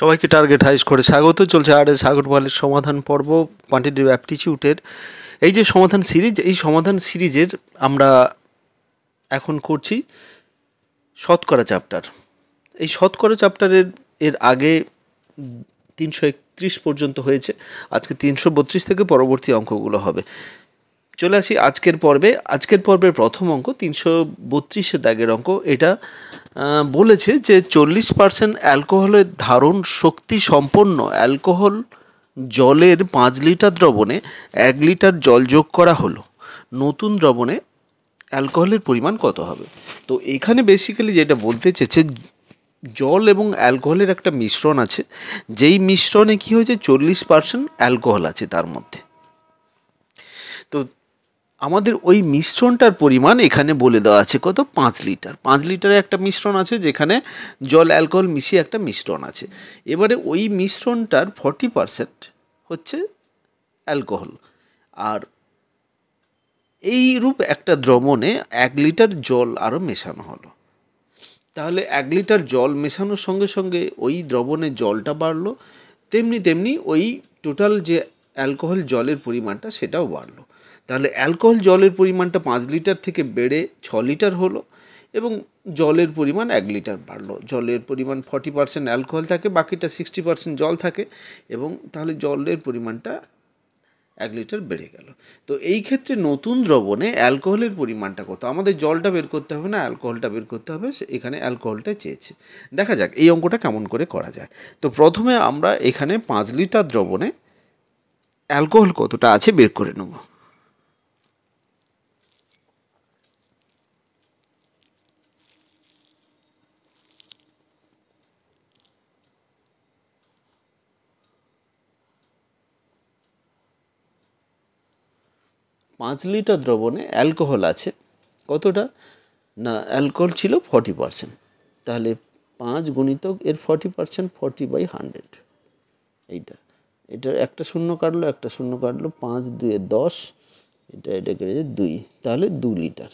সবাইকে টার্গেট হাইস করে স্বাগত। চলছে সাগর পালের সমাধান পর্ব কোয়ান্টিটিভ অ্যাপটিটিউডের এই যে সমাধান সিরিজ, এই সমাধান সিরিজের আমরা এখন করছি শতকরা চ্যাপ্টার। এই শতকরা চ্যাপ্টারের আগে 331 পর্যন্ত হয়েছে, আজকে 332 থেকে পরবর্তী অঙ্কগুলো হবে। চলে আসি আজকের পর্বে। আজকের পর্বের প্রথম অঙ্ক 332 দাগের অঙ্ক। এটা বলেছে যে 40% অ্যালকোহলের ধারণ শক্তি সম্পন্ন অ্যালকোহল জলের 5 লিটার দ্রবণে 1 লিটার জল যোগ করা হলো, নতুন দ্রবণে অ্যালকোহলের পরিমাণ কত হবে? তো এখানে বেসিক্যালি যেটা বলতে চেয়েছে, জল এবং অ্যালকোহলের একটা মিশ্রণ আছে, যেই মিশ্রণে কী হয়েছে 40% অ্যালকোহল আছে তার মধ্যে। তো আমাদের ওই মিশ্রণটার পরিমাণ এখানে বলে দেওয়া আছে কত, 5 লিটার। 5 লিটারে একটা মিশ্রণ আছে, যেখানে জল অ্যালকোহল মিশিয়ে একটা মিশ্রণ আছে। এবারে ওই মিশ্রণটার 40% হচ্ছে অ্যালকোহল, আর এই রূপ একটা দ্রবণে 1 লিটার জল আরও মেশানো হলো। তাহলে 1 লিটার জল মেশানোর সঙ্গে সঙ্গে ওই দ্রবণে জলটা বাড়লো, তেমনি তেমনি ওই টোটাল যে অ্যালকোহল জলের পরিমাণটা সেটাও বাড়লো। তাহলে অ্যালকোহল জলের পরিমাণটা 5 লিটার থেকে বেড়ে 6 লিটার হলো, এবং জলের পরিমাণ 1 লিটার বাড়লো। জলের পরিমাণ 40% অ্যালকোহল থাকে, বাকিটা 60% জল থাকে, এবং তাহলে জলের পরিমাণটা 1 লিটার বেড়ে গেল। তো এই ক্ষেত্রে নতুন দ্রবণে অ্যালকোহলের পরিমাণটা কত? আমাদের জলটা বের করতে হবে না, অ্যালকোহলটা বের করতে হবে। এখানে অ্যালকোহলটা চেয়েছে। দেখা যাক এই অঙ্কটা কেমন করে করা যায়। তো প্রথমে আমরা এখানে 5 লিটার দ্রবণে অ্যালকোহল কতটা আছে বের করে নেব। পাঁচ লিটার দ্রবণে অ্যালকোহল আছে কতটা না, অ্যালকোহল ছিল 40%। তাহলে 5 গুণিতক এর 40%, 40/100। এটার একটা শূন্য কাটলো, একটা শূন্য কাটলো, 5 2 10, এটা কেটে 2, তাহলে 2 লিটার।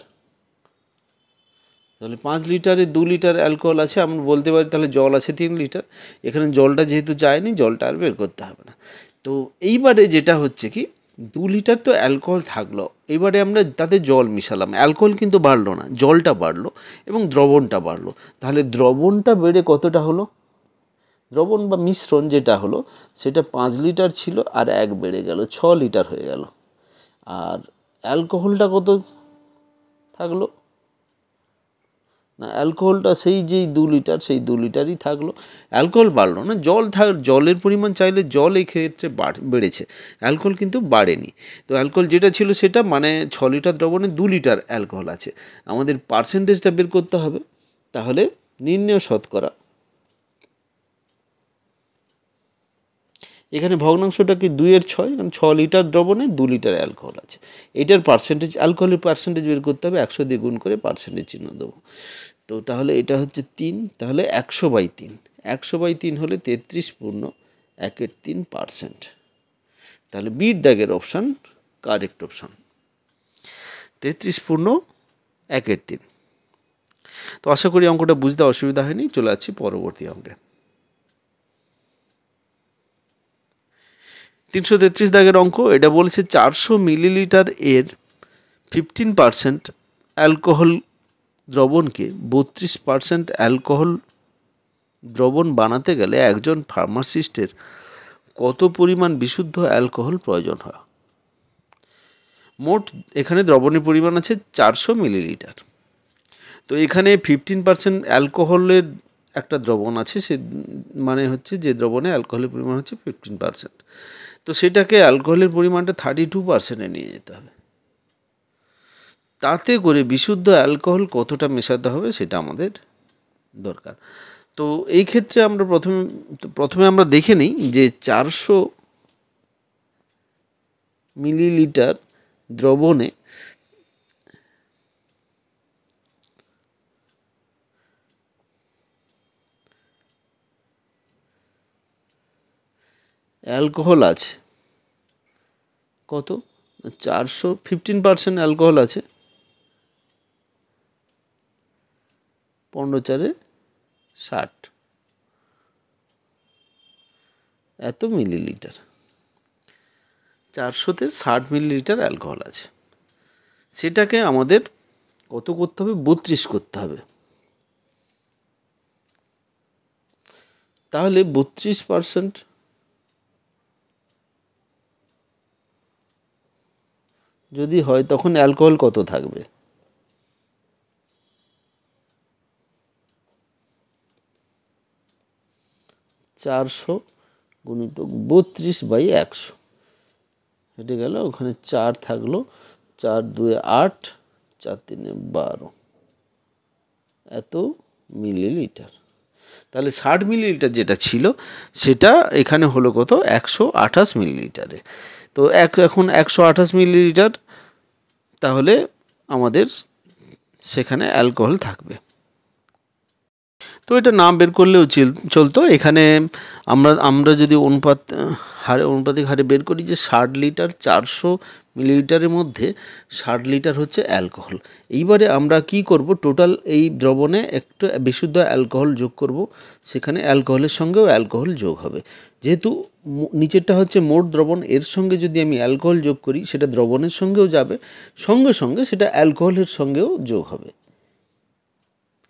তাহলে 5 লিটারে 2 লিটার অ্যালকোহল আছে, আমরা বলতে পারি তাহলে জল আছে 3 লিটার। এখানে জলটা যেহেতু যায়নি, জলটা আর বের করতে হবে না। তো এইবারে যেটা হচ্ছে কি, 2 লিটার তো অ্যালকোহল থাকলো, এবারে আমরা তাতে জল মিশালাম, অ্যালকোহল কিন্তু বাড়লো না, জলটা বাড়লো এবং দ্রবণটা বাড়লো। তাহলে দ্রবণটা বেড়ে কতটা হলো? দ্রবণ বা মিশ্রণ যেটা হলো সেটা 5 লিটার ছিল, আর 1 বেড়ে গেল, 6 লিটার হয়ে গেল। আর অ্যালকোহলটা কত থাকলো না, অ্যালকোহলটা সেই যেই 2 লিটার, সেই 2 লিটারই থাকলো। অ্যালকোহল বাড়লো না, জলের পরিমাণ চাইলে জল এই ক্ষেত্রে বেড়েছে, অ্যালকোহল কিন্তু বাড়েনি। তো অ্যালকোহল যেটা ছিল সেটা মানে 6 লিটার দ্রবণে 2 লিটার অ্যালকোহল আছে। আমাদের পার্সেন্টেজটা বের করতে হবে। তাহলে নির্ণেয় শতকরা, এখানে ভগ্নাংশটা কি 2/6, কারণ 6 লিটার দ্রবণে 2 লিটার অ্যালকোহল আছে। এটার পার্সেন্টেজ, অ্যালকোহলের পার্সেন্টেজ বের করতে হবে, 100 দিয়ে গুণ করে পার্সেন্টেজ চিহ্ন দেবো। তো তাহলে এটা হচ্ছে 3, তাহলে 100/3। 100/3 হলে 33.13%। তাহলে বির দাগের অপশান কারেক্ট অপশান, 33.13। তো আশা করি অঙ্কটা বুঝতে অসুবিধা হয়নি। চলে যাচ্ছি পরবর্তী অঙ্কে। 333 দাগের অঙ্ক। এটা বলেছে 400 মিলিলিটার এর 15% অ্যালকোহল দ্রবণকে 32% অ্যালকোহল দ্রবণ বানাতে গেলে একজন ফার্মাসিস্টের কত পরিমাণ বিশুদ্ধ অ্যালকোহল প্রয়োজন হয়? মোট এখানে দ্রবণের পরিমাণ আছে 400 মিলিলিটার। তো এখানে 15% অ্যালকোহলের একটা দ্রবণ আছে, সে মানে হচ্ছে যে দ্রবণে অ্যালকোহলের পরিমাণ হচ্ছে 15%। তো সেটাকে অ্যালকোহলের পরিমাণটা 32%-এ নিয়ে যেতে হবে। তাতে করে বিশুদ্ধ অ্যালকোহল কতটা মেশাতে হবে সেটা আমাদের দরকার। তো এই ক্ষেত্রে আমরা প্রথমে আমরা দেখে নিই যে 400 মিলিলিটার দ্রবণে অ্যালকোহল আছে কত, 400, 15% অ্যালকোহল আছে, 15×4 = 60। এত মিলিলিটার, 400-তে 60 মিলিলিটার অ্যালকোহল আছে, সেটাকে আমাদের কত করতে হবে, 32 করতে হবে। তাহলে 32% যদি হয় তখন অ্যালকোহল কত থাকবে, 400 গুণিতক 32/100, হেঁটে গেল, ওখানে 4 থাকলো, 4 2 8, 4 3 12, এত মিলিলিটার। তাহলে 60 মিলিলিটার যেটা ছিল সেটা এখানে হলো কত, 128 মিলিলিটারে। তো এখন 128 মিলিলিটার, তাহলে আমাদের সেখানে অ্যালকোহল থাকবে। তো এটা না বের করলেও চলতো। এখানে আমরা যদি অনুপাতিক হারে বের করি যে 60 লিটার 400 মিলিলিটারের মধ্যে 60 লিটার হচ্ছে অ্যালকোহল। এইবারে আমরা কি করব, টোটাল এই দ্রবণে একটু বিশুদ্ধ অ্যালকোহল যোগ করব, সেখানে অ্যালকোহলের সঙ্গেও অ্যালকোহল যোগ হবে। যেহেতু নিচেরটা হচ্ছে মোট দ্রবণ, এর সঙ্গে যদি আমি অ্যালকোহল যোগ করি সেটা দ্রবণের সঙ্গেও যাবে, সঙ্গে সঙ্গে সেটা অ্যালকোহলের সঙ্গেও যোগ হবে।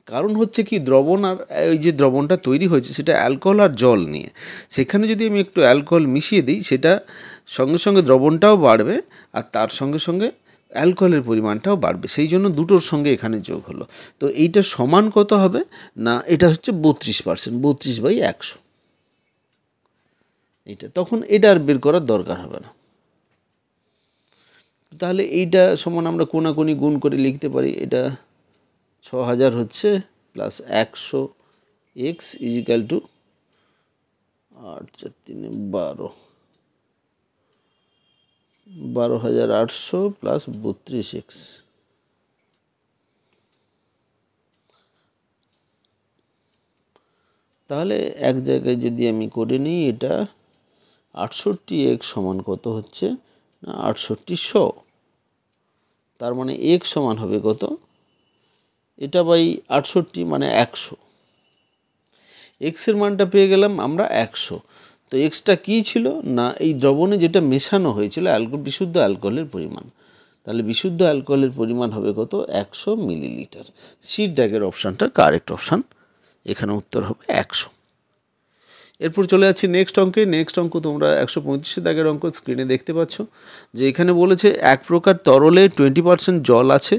কারণ হচ্ছে কি, দ্রবণ আর ওই যে দ্রবণটা তৈরি হয়েছে সেটা অ্যালকোহল আর জল নিয়ে, সেখানে যদি আমি একটু অ্যালকোহল মিশিয়ে দিই সেটা সঙ্গে সঙ্গে দ্রবণটাও বাড়বে আর তার সঙ্গে সঙ্গে অ্যালকোহলের পরিমাণটাও বাড়বে, সেই জন্য দুটোর সঙ্গে এখানে যোগ হলো। তো এইটা সমান কত হবে না, এটা হচ্ছে 32%, 32/100। এইটা তখন এটা আর বের করার দরকার হবে না। তাহলে এইটা সমান আমরা কোনাকুনি গুণ করে লিখতে পারি, এটা 6000 হচ্ছে plus 100 x equal to 8 4 3 12, 12,800 plus 32x। তাহলে এক জায়গায় যদি আমি করে নিই, এটা 68x সমান কত হচ্ছে না 6800, তার মানে x সমান হবে কত, এটা বাই 68 মানে 100, এক্সের মানটা পেয়ে গেলাম আমরা 100। তো এক্সটা কী ছিল না, এই দ্রবণে যেটা মেশানো হয়েছিল বিশুদ্ধ অ্যালকোহলের পরিমাণ, তাহলে বিশুদ্ধ অ্যালকোহলের পরিমাণ হবে কত, 100 মিলিলিটার। সির দাগের অপশানটা কারেক্ট অপশান, এখানে উত্তর হবে 100। এরপর চলে যাচ্ছি নেক্সট অঙ্কে। নেক্সট অঙ্ক তোমরা 135 দাগের অঙ্ক স্ক্রিনে দেখতে পাচ্ছ, যে এখানে বলেছে এক প্রকার তরলে 20% জল আছে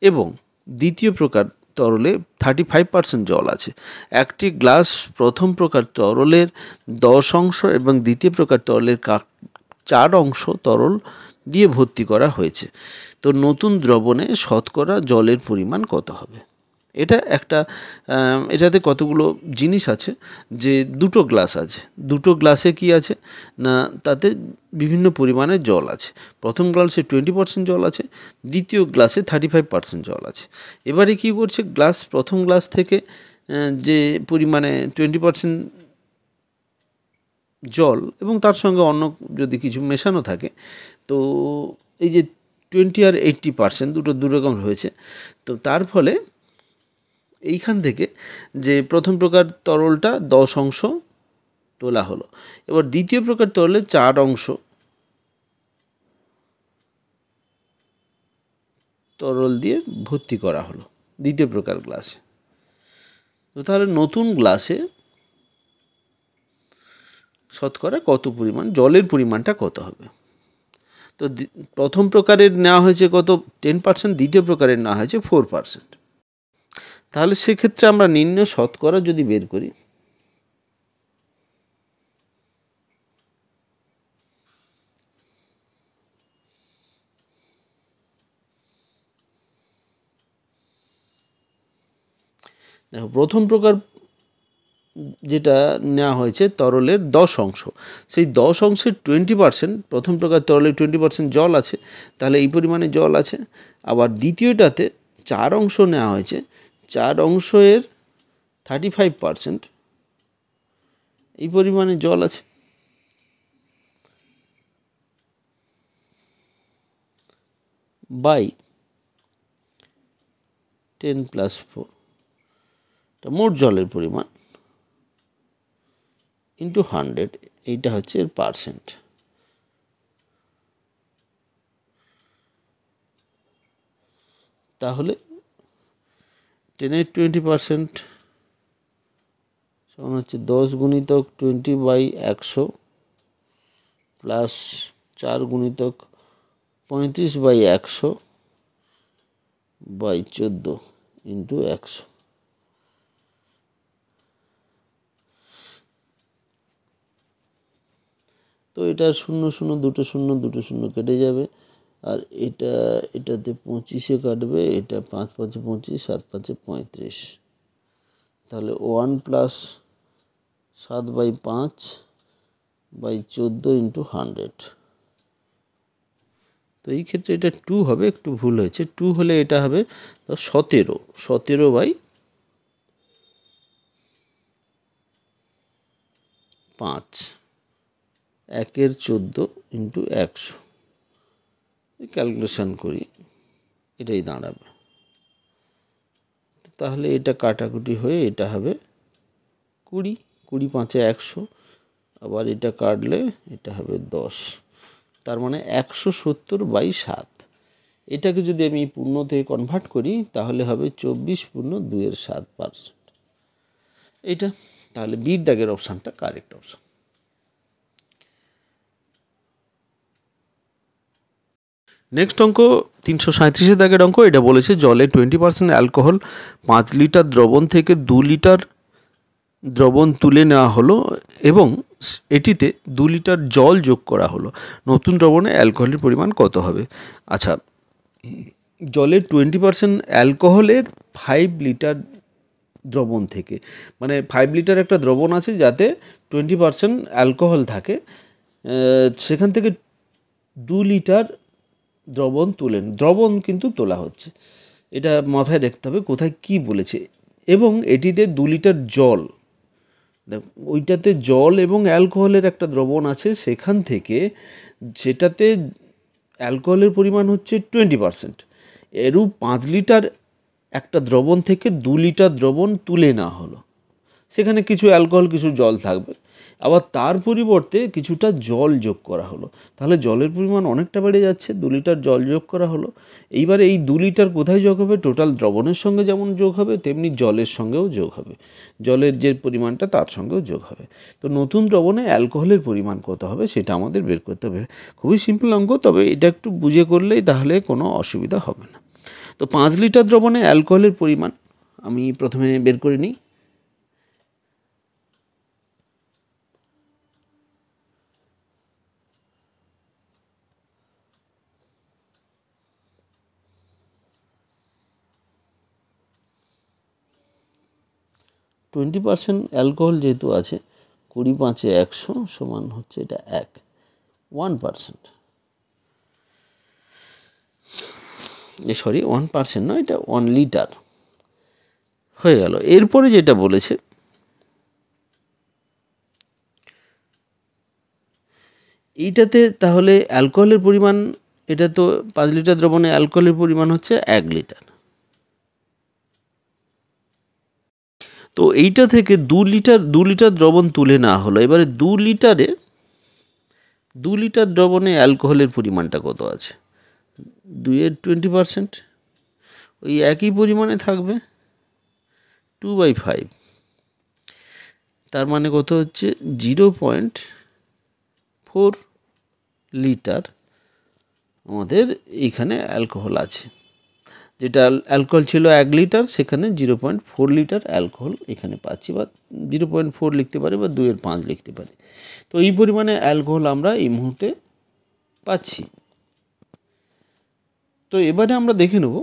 এবং দ্বিতীয় প্রকার তরলে 35% জল আছে। একটি গ্লাস প্রথম প্রকার তরলের 10 অংশ এবং দ্বিতীয় প্রকার তরলের 4 অংশ তরল দিয়ে ভর্তি করা হয়েছে। তো নতুন দ্রবণে শতকরা জলের পরিমাণ কত হবে? এটা একটা এটাতে কতগুলো জিনিস আছে, যে দুটো গ্লাস আছে, দুটো গ্লাসে কি আছে না, তাতে বিভিন্ন পরিমাণের জল আছে। প্রথম গ্লাসে 20% জল আছে, দ্বিতীয় গ্লাসে 35% জল আছে। এবারে কি করছে, প্রথম গ্লাস থেকে যে পরিমাণে 20% জল এবং তার সঙ্গে অন্য যদি কিছু মেশানো থাকে, তো এই যে 20 আর 80% দুটো দুরকম রয়েছে। তো তার ফলে এইখান থেকে যে প্রথম প্রকার তরলটা 10 অংশ তোলা হলো, এবার দ্বিতীয় প্রকার তরলে 4 অংশ তরল দিয়ে ভর্তি করা হলো দ্বিতীয় প্রকার গ্লাসে। তো তাহলে নতুন গ্লাসে শতকরা কত পরিমাণ জলের পরিমাণটা কত হবে? তো প্রথম প্রকারের নেওয়া হয়েছে কত, 10%, দ্বিতীয় প্রকারের নেওয়া হয়েছে 4%। তাহলে সেক্ষেত্রে আমরা নিম্ন শতকরা যদি বের করি, দেখো প্রথম প্রকার যেটা নেওয়া হয়েছে তরলের 10 অংশ, সেই 10 অংশের 20%, প্রথম প্রকার তরলের 20% জল আছে, তাহলে এই পরিমাণে জল আছে। আবার দ্বিতীয়টাতে 4 অংশ নেওয়া হয়েছে, 4 অংশের 35% এই পরিমাণে জল আছে। বাই 10 + 4, মোট জলের পরিমাণ ইন্টু 100, এইটা হচ্ছে এর পার্সেন্ট। তাহলে 10 এর 20% সমান হচ্ছে 10 গুণিতক 20/100 প্লাস 4 গুণিতক 35/100 বাই 14 ইন্টু 100। তো এটা 0 0 দুটো 0 দুটো 0 কেটে যাবে, আর এটাতে 25 কাটবে, এটা 5 5 25, 7 5 35। তাহলে 1 প্লাস 7/5/14 ইন্টু 100। তো এই ক্ষেত্রে এটা 2 হবে, একটু ভুল হয়েছে। 2 হলে এটা হবে 17 17/5 1 14 ইন্টু 100। ক্যালকুলেশন করি, এটাই দাঁড়াবে। তাহলে এটা কাটাকুটি হয়ে এটা হবে 20, 20 5 100, আবার এটা কাটলে এটা হবে 10। তার মানে 170/7। এটাকে যদি আমি পূর্ণতে কনভার্ট করি তাহলে হবে 24/2-7%। এইটা তাহলে বির দাগের অপশানটা কারেক্ট অপশান। নেক্সট অঙ্ক 337 দাগের অঙ্ক। এটা বলেছে জলে 20% অ্যালকোহল 5 লিটার দ্রবণ থেকে 2 লিটার দ্রবণ তুলে নেওয়া হলো এবং এটিতে 2 লিটার জল যোগ করা হলো। নতুন দ্রবণে অ্যালকোহলের পরিমাণ কত হবে? আচ্ছা, জলের 20% অ্যালকোহলের 5 লিটার দ্রবণ থেকে, মানে 5 লিটার একটা দ্রবণ আছে যাতে 20% অ্যালকোহল থাকে, সেখান থেকে 2 লিটার দ্রবণ কিন্তু তোলা হচ্ছে। এটা মাথায় রাখতে হবে কোথায় কি বলেছে। এবং এটিতে 2 লিটার জল, ওইটাতে জল এবং অ্যালকোহলের একটা দ্রবণ আছে, সেখান থেকে যেটাতে অ্যালকোহলের পরিমাণ হচ্ছে 20%, এরূপ 5 লিটার একটা দ্রবণ থেকে 2 লিটার দ্রবণ তুলে নেওয়া হলো। সেখানে কিছু অ্যালকোহল কিছু জল থাকবে, আবার তার পরিবর্তে কিছুটা জল যোগ করা হলো। তাহলে জলের পরিমাণ অনেকটা বেড়ে যাচ্ছে, 2 লিটার জল যোগ করা হলো। এইবারে এই 2 লিটার কোথায় যোগ হবে? টোটাল দ্রবণের সঙ্গে যেমন যোগ হবে তেমনি জলের সঙ্গেও যোগ হবে, জলের যে পরিমাণটা তার সঙ্গেও যোগ হবে। তো নতুন দ্রবণে অ্যালকোহলের পরিমাণ কত হবে সেটা আমাদের বের করতে হবে। খুবই সিম্পল অঙ্ক, তবে এটা একটু বুঝে করলেই তাহলে কোনো অসুবিধা হবে না। তো 5 লিটার দ্রবণে অ্যালকোহলের পরিমাণ আমি প্রথমে বের করে নিই। টোয়েন্টি পার্সেন্ট অ্যালকোহল যেহেতু আছে, 20 5 100 সমান হচ্ছে এটা 1%, সরি 1% নয়, এটা 1 লিটার হয়ে গেল। এরপরে যেটা বলেছে এইটাতে তাহলে অ্যালকোহলের পরিমাণ, এটা তো 5 লিটার দ্রবণে অ্যালকোহলের পরিমাণ হচ্ছে 1 লিটার। তো এইটা থেকে 2 লিটার দ্রবণ তুলে নেওয়া হলো। এবারে 2 লিটার দ্রবণে অ্যালকোহলের পরিমাণটা কত আছে? 2 এর 20% ওই একই পরিমাণে থাকবে, 2/5। তার মানে কত হচ্ছে? 0.4 লিটার আমাদের এইখানে অ্যালকোহল আছে। যেটা অ্যালকোহল ছিল 1 লিটার, সেখানে 0.4 লিটার অ্যালকোহল এখানে পাচ্ছি, বা 0.4 লিখতে পারি বা 2 এর 5 লিখতে পারি। তো এই পরিমাণে অ্যালকোহল আমরা এই মুহূর্তে পাচ্ছি। তো এবারে আমরা দেখে নেব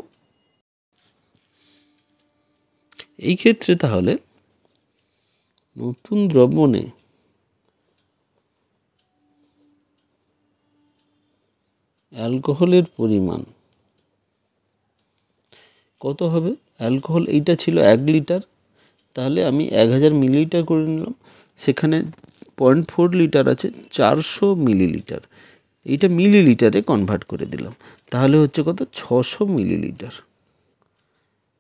এই ক্ষেত্রে তাহলে নতুন দ্রবণে অ্যালকোহলের পরিমাণ কত হবে। অ্যালকোহল এইটা ছিল 1 লিটার, তাহলে আমি 1000 মিলিলিটার করে নিলাম। সেখানে 0.4 লিটার আছে, 400 মিলিলিটার। এইটা মিলিলিটারে কনভার্ট করে দিলাম, তাহলে হচ্ছে কত? 600 মিলিলিটার।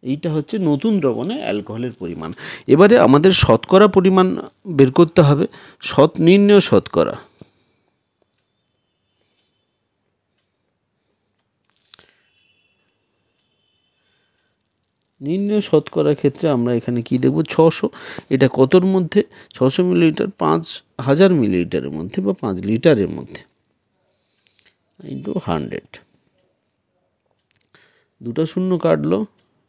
এইটা হচ্ছে নতুন দ্রবণে অ্যালকোহলের পরিমাণ। এবারে আমাদের শতকরা পরিমাণ বের করতে হবে। নির্ণেয় শতকরা, নির্ণেয় শতকরার ক্ষেত্রে আমরা এখানে কি দেখব, 600। এটা কতর মধ্যে? 600 মিলিলিটার 5000 মিলিলিটারের মধ্যে বা 5 লিটারের মধ্যে ইন্টু 100। দুটো শূন্য কাটলো,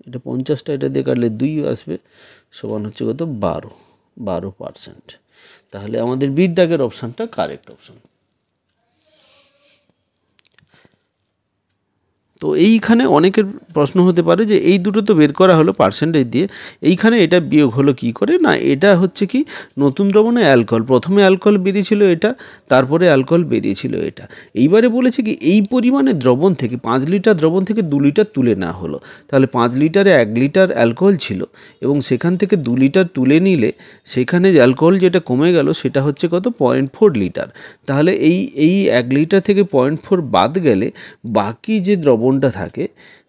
এটা 50টা এটা দিয়ে কাটলে 2 আসবে, সমান হচ্ছে কত, 12%। তাহলে আমাদের বির দাগের অপশানটা কারেক্ট অপশান। তো এইখানে অনেকের প্রশ্ন হতে পারে যে এই দুটো তো বের করা হলো পার্সেন্টেজ দিয়ে, এইখানে এটা বিয়োগ হলো কি করে? না, এটা হচ্ছে কি নতুন দ্রবণে অ্যালকোহল, প্রথমে অ্যালকোহল বেরিয়েছিল এটা, তারপরে অ্যালকোহল বেরিয়েছিল এটা। এইবারে বলেছে কি এই পরিমাণে দ্রবণ থেকে 5 লিটার দ্রবণ থেকে 2 লিটার তুলে নেওয়া হলো। তাহলে 5 লিটারে 1 লিটার অ্যালকোহল ছিল এবং সেখান থেকে 2 লিটার তুলে নিলে সেখানে অ্যালকোহল যেটা কমে গেল সেটা হচ্ছে কত, 0.4 লিটার। তাহলে এই 1 লিটার থেকে 0.4 বাদ গেলে বাকি যে দ্রবণটা থাকে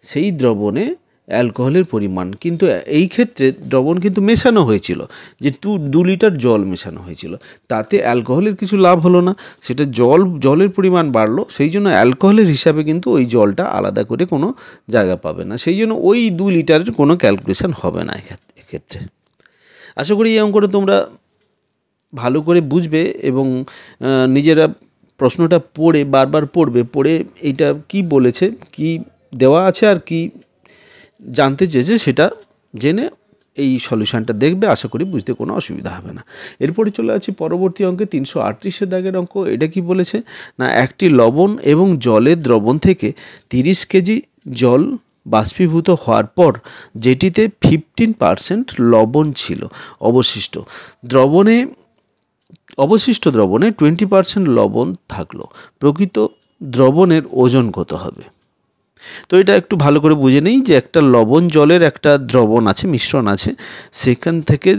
সেই দ্রবণে অ্যালকোহলের পরিমাণ, কিন্তু এই ক্ষেত্রে দ্রবণ কিন্তু মেশানো হয়েছিল, যে 2 লিটার জল মেশানো হয়েছিল, তাতে অ্যালকোহলের কিছু লাভ হলো না, সেটা জলের পরিমাণ বাড়লো, সেই জন্য অ্যালকোহলের হিসাবে কিন্তু ওই জলটা আলাদা করে কোনো জায়গা পাবে না, সেই জন্য ওই 2 লিটারের কোনো ক্যালকুলেশন হবে না এক্ষেত্রে। আশা করি এই অঙ্কটা তোমরা ভালো করে বুঝবে এবং নিজেরা প্রশ্নটা পড়ে বারবার পড়ে এইটা কি বলেছে, কি দেওয়া আছে আর কি জানতে চেয়েছে সেটা জেনে এই সলিউশনটা দেখবে। আশা করি বুঝতে কোনো অসুবিধা হবে না। এরপরে চলে আছি পরবর্তী অঙ্কে 338 দাগের অঙ্ক। এটা কি বলেছে না, একটি লবণ এবং জলের দ্রবণ থেকে 30 কেজি জল বাষ্পীভূত হওয়ার পর যেটিতে 15% লবণ ছিল, অবশিষ্ট দ্রবণে 20% লবণ থাকলো, প্রকৃত দ্রবণের ওজন কত হবে? তো এটা একটু ভালো করে বুঝে নেই যে একটা লবণ জলের একটা দ্রবণ আছে, মিশ্রণ আছে, সেখান থেকে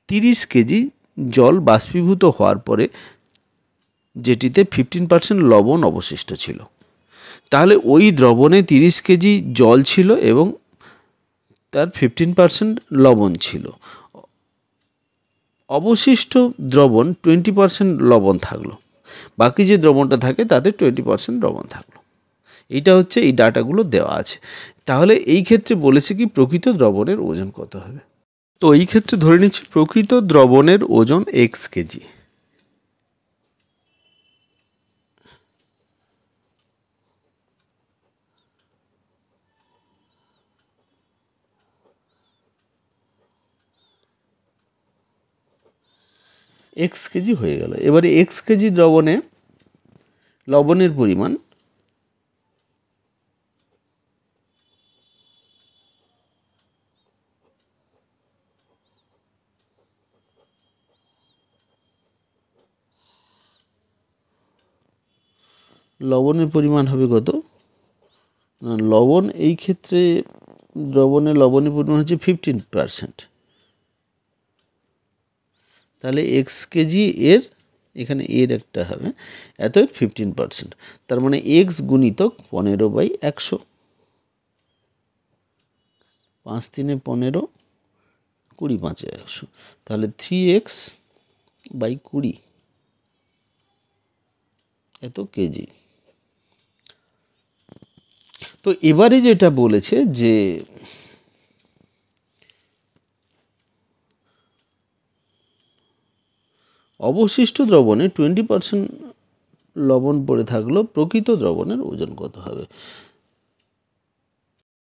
30 কেজি জল বাষ্পীভূত হওয়ার পরে যেটিতে 15% লবণ অবশিষ্ট ছিল। তাহলে ওই দ্রবণে 30 কেজি জল ছিল এবং তার 15% লবণ ছিল, অবশিষ্ট দ্রবণ 20% লবণ থাকলো, বাকি যে দ্রবণটা থাকে তাতে 20% লবণ থাকলো। এইটা হচ্ছে এই ডাটাগুলো দেওয়া আছে। তাহলে এই ক্ষেত্রে বলেছে কি প্রকৃত দ্রবণের ওজন কত হবে। তো এই ক্ষেত্রে ধরে নিচ্ছি প্রকৃত দ্রবণের ওজন x কেজি। x কেজি হয়ে গেল। এবারে x কেজি দ্রবণে লবণের পরিমাণ হবে কত না, লবণ এই ক্ষেত্রে লবণের পরিমাণ হচ্ছে 15%। তাহলে x কেজি এর এখানে এর একটা হবে এত 15%, তার মানে x গুণিতক 15/100, 5 3 15, 20 5 100, তাহলে 3x/20 এত কেজি। তো এবারে যেটা বলেছে যে অবশিষ্ট দ্রবণে 20% লবণ পড়ে থাকলো, প্রকৃত দ্রবণের ওজন কত হবে।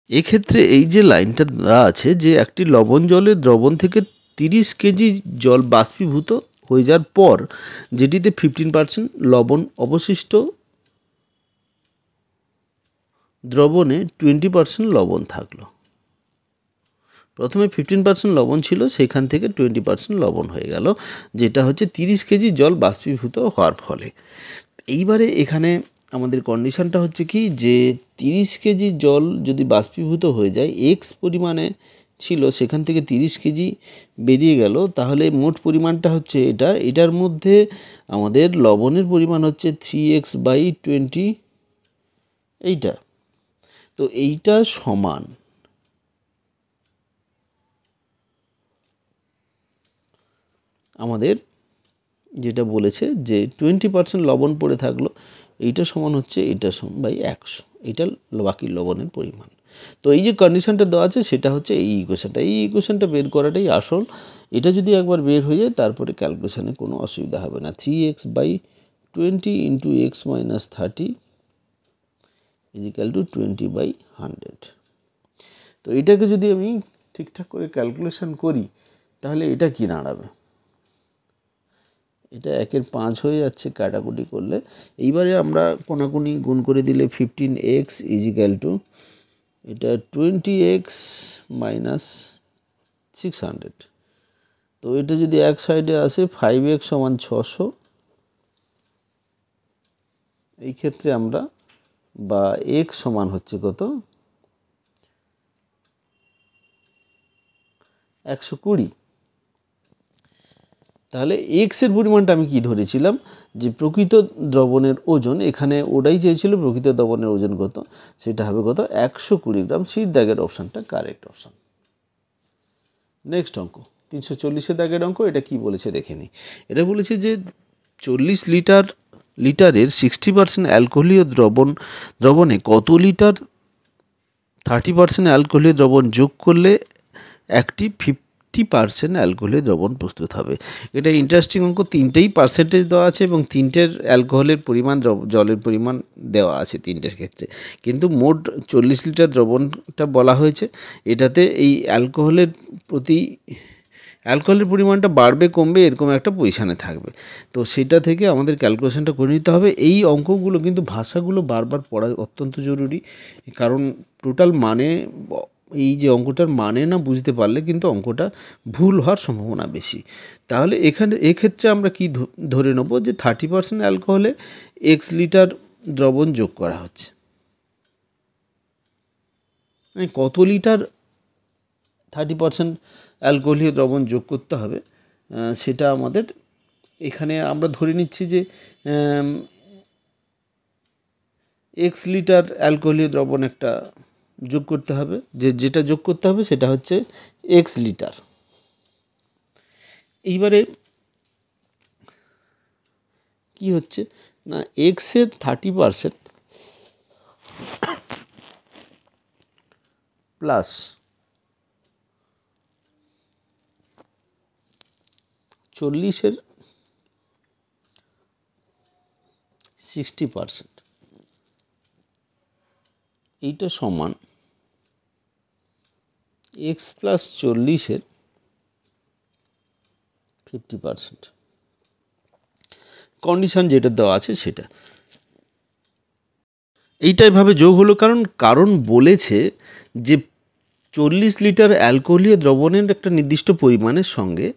এক্ষেত্রে এই যে লাইনটা দেওয়া আছে যে একটি লবণ জলের দ্রবণ থেকে 30 কেজি জল বাষ্পীভূত হয়ে যাওয়ার পর যেটিতে 15% লবণ অবশিষ্ট দ্রবণে 20% লবণ থাকলো, প্রথমে 15% লবণ ছিল, সেখান থেকে 20% লবণ হয়ে গেল, যেটা হচ্ছে 30 কেজি জল বাষ্পীভূত হওয়ার ফলে। এইবারে এখানে আমাদের কন্ডিশনটা হচ্ছে কি যে 30 কেজি জল যদি বাষ্পীভূত হয়ে যায়, এক্স পরিমাণে ছিল, সেখান থেকে 30 কেজি বেরিয়ে গেল, তাহলে মোট পরিমাণটা হচ্ছে এটার মধ্যে আমাদের লবণের পরিমাণ হচ্ছে 3x/20, এইটা। তো এইটা সমান আমাদের যেটা বলেছে যে 20% লবণ পড়ে থাকলো, এইটা সমান হচ্ছে এটা বাই 100, এটা বাকি লবণের পরিমাণ। তো এই যে কন্ডিশনটা দেওয়া আছে সেটা হচ্ছে এই ইকুয়েশনটা বের করাটাই আসল। এটা যদি একবার বের হয়ে যায় তারপরে ক্যালকুলেশনে কোনো অসুবিধা হবে না। 3x/20 into x minus 30 equal to 20/100। তো এটাকে যদি আমি ঠিকঠাক করে ক্যালকুলেশন করি তাহলে এটা কি দাঁড়াবে, এটা 1/5 হয়ে যাচ্ছে কাটাকুটি করলে। এইবারে আমরা কোনাকুনি গুণ করে দিলে 15x ইজিক্যাল টু এটা 20x মাইনাস 600। তো এটা যদি এক সাইডে আসে 5x সমান 600, এই ক্ষেত্রে আমরা বা x সমান হচ্ছে কত 120। তাহলে এক্স এর পরিমাণটা আমি কি ধরেছিলাম যে প্রকৃত দ্রবণের ওজন, এখানে ওটাই চেয়েছিল প্রকৃত দ্রবণের ওজন কত, সেটা হবে কত 120 গ্রাম। সির দাগের অপশানটা কারেক্ট অপশান। নেক্সট অঙ্ক 340 দাগের অঙ্ক। এটা কি বলেছে দেখে নিই। এটা বলেছে যে 40 লিটারের 60% অ্যালকোহলীয় দ্রবণে কত লিটার 30% অ্যালকোহলীয় দ্রবণ যোগ করলে একটি 50% অ্যালকোহলের দ্রবণ প্রস্তুত হবে। এটা ইন্টারেস্টিং অঙ্ক। তিনটেই পার্সেন্টেজ দেওয়া আছে এবং তিনটের অ্যালকোহলের পরিমাণ জলের পরিমাণ দেওয়া আছে তিনটের ক্ষেত্রে, কিন্তু মোট 40 লিটার দ্রবণটা বলা হয়েছে। এটাতে এই অ্যালকোহলের পরিমাণটা বাড়বে কমবে এরকম একটা পজিশানে থাকবে। তো সেটা থেকে আমাদের ক্যালকুলেশনটা করে নিতে হবে। এই অঙ্কগুলো কিন্তু ভাষাগুলো বারবার পড়া অত্যন্ত জরুরি, কারণ টোটাল মানে এই যে অঙ্কটার মানে না বুঝতে পারলে কিন্তু অঙ্কটা ভুল হওয়ার সম্ভাবনা বেশি। তাহলে এক্ষেত্রে আমরা কি ধরে নেব যে 30% অ্যালকোহলে x লিটার দ্রবণ যোগ করা হচ্ছে। কত লিটার 30% অ্যালকোহলীয় দ্রবণ যোগ করতে হবে সেটা আমাদের এখানে আমরা ধরে নিচ্ছি যে x লিটার অ্যালকোহলীয় দ্রবণ একটা যোগ করতে হবে, যেটা যোগ করতে হবে সেটা হচ্ছে x লিটার। এইবারে কি হচ্ছে না x এর 30% প্লাস 40-এর 60%, এইটা সমান x প্লাস 40-এর 50%। কন্ডিশন যেটা দেওয়া আছে সেটা এইটাই ভাবে যোগ হলো, কারণ বলেছে যে 40 লিটার অ্যালকোহলীয় দ্রবণের একটা নির্দিষ্ট পরিমাণের সঙ্গে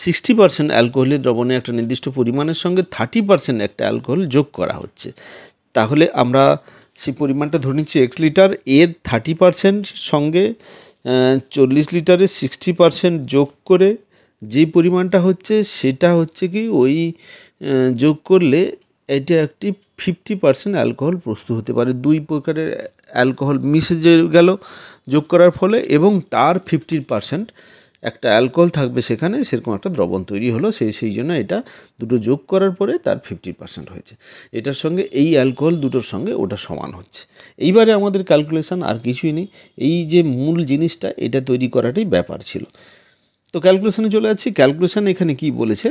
60% অ্যালকোহলীয় দ্রবণের একটা নির্দিষ্ট পরিমাণের সঙ্গে 30% একটা অ্যালকোহল যোগ করা হচ্ছে। তাহলে আমরা সেই পরিমাণটা ধরে নিচ্ছি x লিটার, এর 30% সঙ্গে 40 লিটারের 60% যোগ করে যে পরিমাণটা হচ্ছে সেটা হচ্ছে কি ওই যোগ করলে এটা একটি 50% অ্যালকোহল প্রস্তুত হতে পারে। দুই প্রকারের অ্যালকোহল মিশে গেল যোগ করার ফলে এবং তার 50% একটা অ্যালকোহল থাকবে সেখানে, সেরকম একটা দ্রবণ তৈরি হলো। সেই জন্য এটা দুটো যোগ করার পরে তার 50% হয়েছে। এটার সঙ্গে এই অ্যালকোহল দুটোর সঙ্গে ওটা সমান হচ্ছে। এইবারে আমাদের ক্যালকুলেশন আর কিছুই নেই, এই যে মূল জিনিসটা এটা তৈরি করাটাই ব্যাপার ছিল। তো ক্যালকুলেশনে চলে যাচ্ছি। ক্যালকুলেশন এখানে কি বলেছে,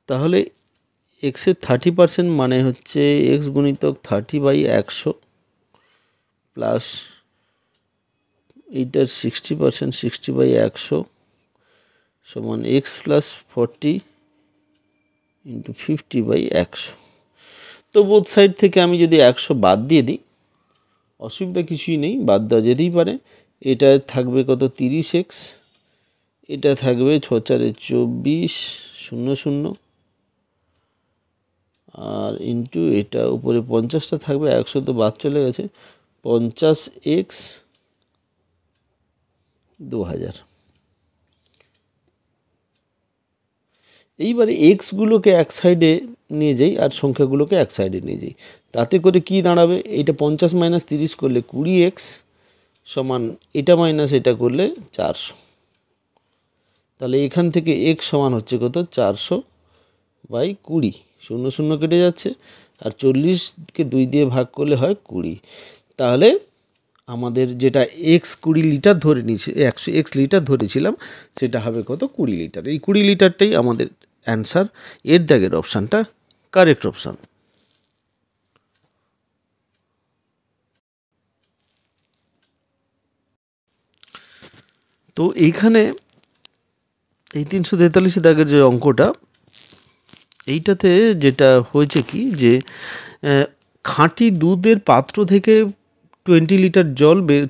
তাহলে এক্সের 30% মানে হচ্ছে x গুণিতক 30/100 প্লাস এইটার 60% 60/100 সমান x প্লাস 40 ইন্টু 50/100। তো বোথ সাইড থেকে আমি যদি 100 বাদ দিয়ে দিই অসুবিধা কিছুই নেই, বাদ দেওয়া যেতেই পারে। এটা থাকবে কত 30x, এটা থাকবে 6×4 = 24, 00, আর ইন্টু এটা উপরে 50টা থাকবে, 100 তো বাদ চলে গেছে, 50x 2000। এইবারে এক্সগুলোকে এক সাইডে নিয়ে যাই আর সংখ্যাগুলোকে এক সাইডে নিয়ে যাই, তাতে করে কি দাঁড়াবে, এইটা 50 - 30 করলে 20x সমান এটা মাইনাস এটা করলে 400। তাহলে এখান থেকে x সমান হচ্ছে কত, 400/20, 0 0 কেটে যাচ্ছে, আর 40কে 2 দিয়ে ভাগ করলে হয় 20। তাহলে আমাদের যেটা এক্স 20 লিটার ধরে নিয়েছে, 100x লিটার ধরেছিলাম, সেটা হবে কত, 20 লিটার। এই 20 লিটারটাই আমাদের অ্যান্সার। এর দাগের অপশানটা কারেক্ট অপশান। তো এইখানে এই 343 দাগের যে অঙ্কটা, এইটাতে যেটা হয়েছে কি যে খাঁটি দুধের পাত্র থেকে 20 লিটার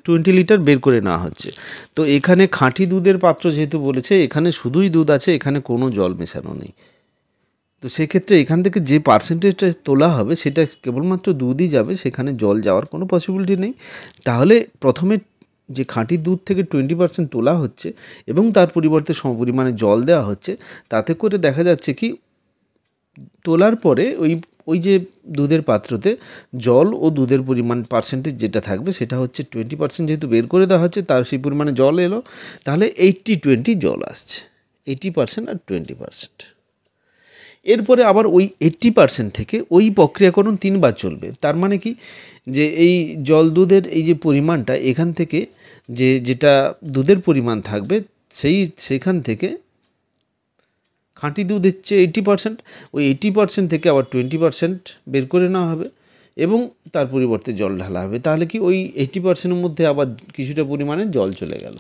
20 লিটার বের করে নেওয়া হচ্ছে। তো এখানে খাঁটি দুধের পাত্র যেহেতু বলেছে, এখানে শুধুই দুধ আছে, এখানে কোনো জল মেশানো নেই। তো সেক্ষেত্রে এখান থেকে যে পার্সেন্টেজটা তোলা হবে সেটা কেবলমাত্র দুধই যাবে, সেখানে জল যাওয়ার কোনো পসিবিলিটি নেই। তাহলে প্রথমে যে খাঁটি দুধ থেকে 20% তোলা হচ্ছে এবং তার পরিবর্তে সমপরিমাণে জল দেওয়া হচ্ছে, তাতে করে দেখা যাচ্ছে কি তোলার পরে ওই যে দুধের পাত্রতে জল ও দুধের পরিমাণ পার্সেন্টেজ যেটা থাকবে সেটা হচ্ছে 20% যেহেতু বের করে দেওয়া হচ্ছে, তার সেই পরিমাণে জল এলো, তাহলে 80-20 জল আসছে, 80% আর 20%। এরপরে আবার ওই 80% থেকে ওই প্রক্রিয়াকরণ 3 বার চলবে। তার মানে কি, যে এই জল দুধের এই যে পরিমাণটা এখান থেকে যেটা দুধের পরিমাণ থাকবে সেখান থেকে খাঁটি দুধ হচ্ছে 80%, ওই 80% থেকে আবার 20% বের করে নেওয়া হবে এবং তার পরিবর্তে জল ঢালা হবে। তাহলে কি ওই 80%-এর মধ্যে আবার কিছুটা পরিমাণে জল চলে গেল।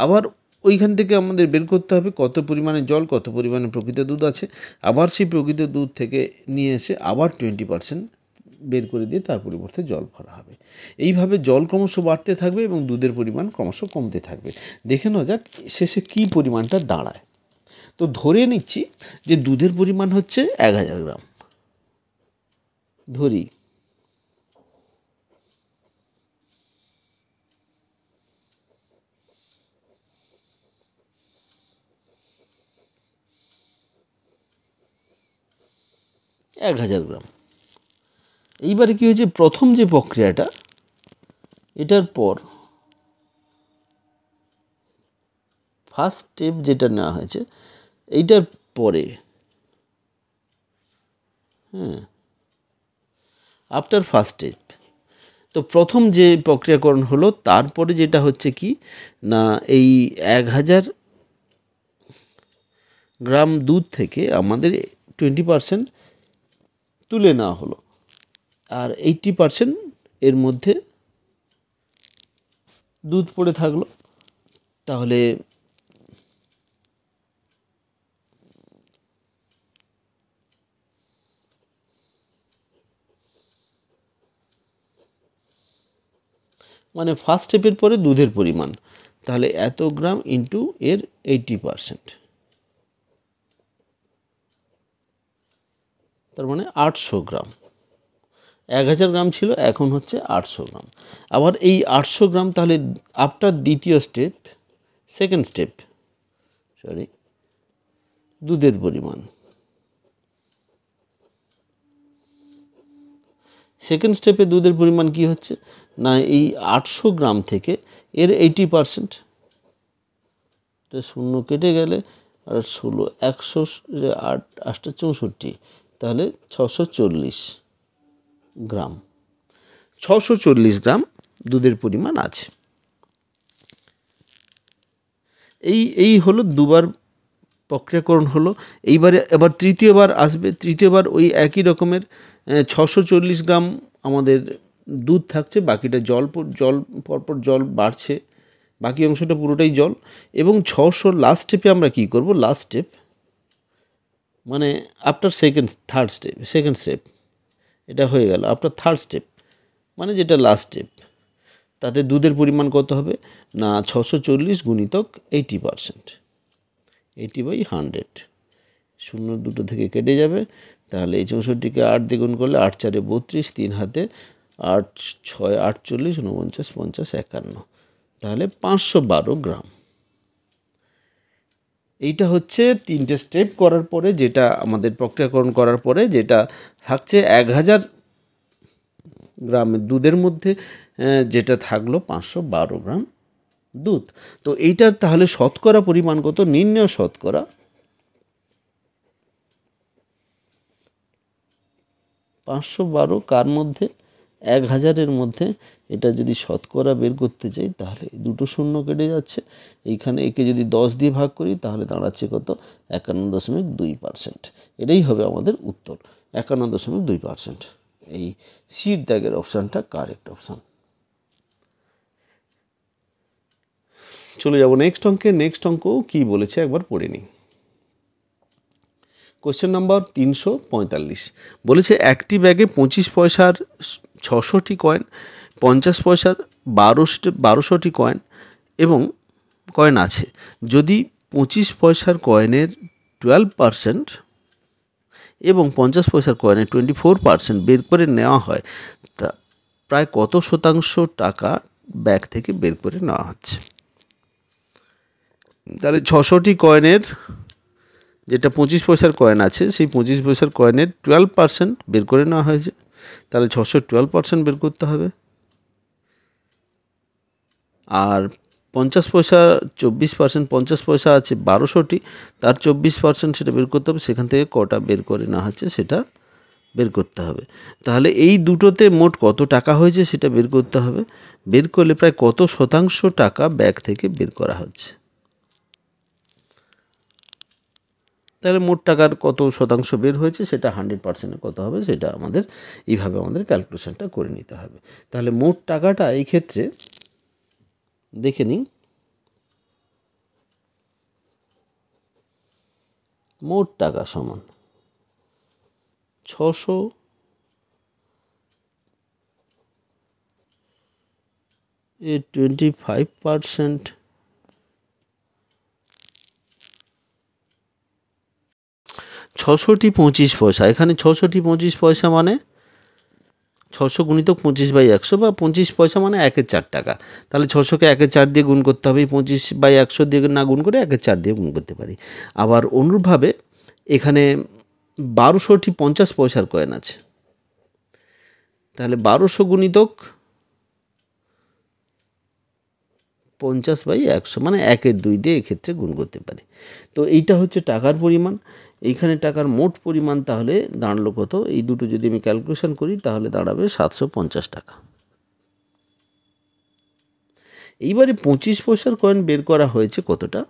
আবার ওইখান থেকে আমাদের বের করতে হবে কত পরিমাণে জল, কত পরিমাণে প্রকৃত দুধ আছে। আবার সেই প্রকৃত দুধ থেকে নিয়ে এসে আবার 20% বের করে দিয়ে তার পরিবর্তে জল ভরা হবে। এইভাবে জল ক্রমশ বাড়তে থাকবে এবং দুধের পরিমাণ ক্রমশ কমতে থাকবে। দেখে নেওয়া যাক শেষে কী পরিমাণটা দাঁড়ায়। তো ধরে নিচ্ছি যে দুধের পরিমাণ হচ্ছে 1000 গ্রাম, ধরি। এক 1000 গ্রাম। এইবারে কী হয়েছে, প্রথম যে প্রক্রিয়াটা, এটার পর ফার্স্ট স্টেপ যেটা নেওয়া হয়েছে, এইটার পরে আফটার ফার্স্ট স্টেপ, তো প্রথম যে প্রক্রিয়াকরণ হলো তারপরে যেটা হচ্ছে কি না, এই 1000 গ্রাম দুধ থেকে আমাদের 20% তুলে নেওয়া হলো, আর 80% এর মধ্যে দুধ পড়ে থাকলো। তাহলে মানে ফার্স্ট স্টেপের পরে দুধের পরিমাণ, তাহলে এত গ্রাম ইন্টু এর 80%, তার মানে 800 গ্রাম। 1000 গ্রাম ছিল, এখন হচ্ছে 800 গ্রাম। আবার এই 800 গ্রাম তাহলে আফটার দ্বিতীয় স্টেপ, সেকেন্ড স্টেপ, দুধের পরিমাণ। সেকেন্ড স্টেপে দুধের পরিমাণ কি হচ্ছে না, এই 800 গ্রাম থেকে এর 80%, এটা 0 কেটে গেলে আর 16, 100, 8 8 64, তাহলে 640 গ্রাম। 640 গ্রাম দুধের পরিমাণ আছে। এই হলো দুবার প্রক্রিয়াকরণ হলো। এইবারে আবার তৃতীয়বার আসবে, তৃতীয়বার ওই একই রকমের 640 গ্রাম আমাদের দুধ থাকছে, বাকিটা জল পরপর জল বাড়ছে, বাকি অংশটা পুরোটাই জল। এবং 600 লাস্ট স্টেপে আমরা কী করব, লাস্ট স্টেপ মানে আফটার সেকেন্ড স্টেপ এটা হয়ে গেল। আফটার থার্ড স্টেপ মানে যেটা লাস্ট স্টেপ, তাতে দুধের পরিমাণ কত হবে না, 640 গুণিতক 80%, 80/100, 0 দুটো থেকে কেটে যাবে। তাহলে এই 64কে 8 দিয়ে গুণ করলে 8 4 32, 3 হাতে 8 6 48, 49 50 51, তাহলে 512 গ্রাম। এইটা হচ্ছে 3টে স্টেপ করার পরে যেটা আমাদের প্রক্রিয়াকরণ করার পরে যেটা থাকছে 1000 গ্রামের দুধের মধ্যে যেটা থাকলো 512 গ্রাম দুধ। তো এইটার তাহলে শতকরা পরিমাণ কত নির্ণয় শতকরা 512 কার মধ্যে 1000-এর মধ্যে এটা যদি শতকরা বের করতে চাই তাহলে দুটো শূন্য কেটে যাচ্ছে, এইখানে একে যদি 10 দিয়ে ভাগ করি তাহলে দাঁড়াচ্ছে কত 51.2%। এটাই হবে আমাদের উত্তর 51.2%। এই সির দাগের অপশানটা কারেক্ট অপশান। চলে যাব নেক্সট অঙ্কে। নেক্সট অঙ্ক কী বলেছে একবার পড়ে নিই। কোশ্চেন নাম্বার 345 বলেছে একটি ব্যাগে 25 পয়সার 600টি কয়েন, 50 পয়সার 1200টি কয়েন এবং কয়েন আছে। যদি 25 পয়সার কয়েনের 12% এবং 50 পয়সার কয়েনের 24% বের করে নেওয়া হয়, তা প্রায় কত শতাংশ টাকা ব্যাগ থেকে বের করে নেওয়া হচ্ছে? তাহলে 600টি কয়েনের যেটা 25 পয়সার কয়েন আছে সেই 25 পয়সার কয়েনের 12% বের করে নেওয়া হয়েছে, তাহলে 612% বের করতে হবে। আর 50 পয়সা 24%, 50 পয়সা আছে 1200টি, তার 24% সেটা বের করতে হবে, সেখান থেকে কটা বের করে নেওয়া হচ্ছে সেটা বের করতে হবে। তাহলে এই দুটোতে মোট কত টাকা হয়েছে সেটা বের করতে হবে। বের করলে প্রায় কত শতাংশ টাকা ব্যাগ থেকে বের করা হচ্ছে, তাহলে মোট টাকার কত শতাংশ বের হয়েছে সেটা 100%-এ কত হবে সেটা আমাদের এইভাবে আমাদের ক্যালকুলেশনটা করে নিতে হবে। তাহলে মোট টাকাটা এই ক্ষেত্রে দেখে নিই। মোট টাকা সমান 600 এর 25%, 600টি 25 পয়সা। এখানে 600টি 25 পয়সা মানে 600 গুণিতক 25/100 বা 25 পয়সা মানে 1/4 টাকা। তাহলে 600কে 1/4 দিয়ে গুণ করতে হবে, 25/100 দিয়ে না গুণ করে 1/4 দিয়ে গুণ করতে পারি। আবার অনুরূপভাবে এখানে 1200টি 50 পয়সার কয়েন আছে, তাহলে 1200 গুণিতক 50/100 মানে 1/2 দিয়ে এক্ষেত্রে গুণ করতে পারি। তো এইটা হচ্ছে টাকার পরিমাণ। এইখানে টাকার মোট পরিমাণ তাহলে দাঁড়ালো কত? এই দুটো যদি আমি ক্যালকুলেশন করি তাহলে দাঁড়াবে 750 টাকা। এইবারে 25 পয়সার কয়েন বের করা হয়েছে কতটা?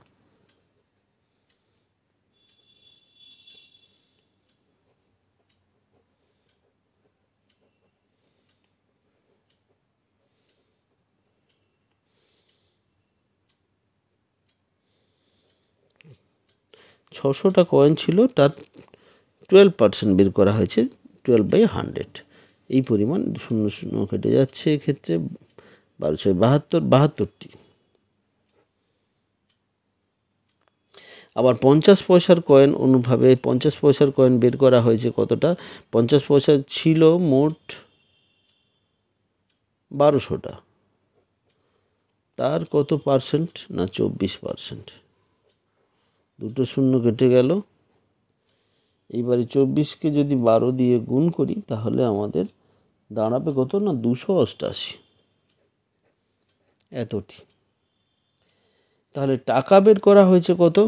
ছশোটা কয়েন ছিল, তার 12% বের করা হয়েছে 12/100। এই পরিমাণ শূন্য শূন্য কেটে যাচ্ছে, এক্ষেত্রে 1272টি। আবার 50 পয়সার কয়েন অনুভাবে 50 পয়সার কয়েন বের করা হয়েছে কতটা? 50 পয়সা ছিল মোট 1200টা, তার কত পার্সেন্ট? না 24%। দুটো শূন্য কেটে গেল। এইবারে 24কে যদি 12 দিয়ে গুণ করি তাহলে আমাদের দাঁড়াবে কত? না 288, এতটি। তাহলে টাকা বের করা হয়েছে কত?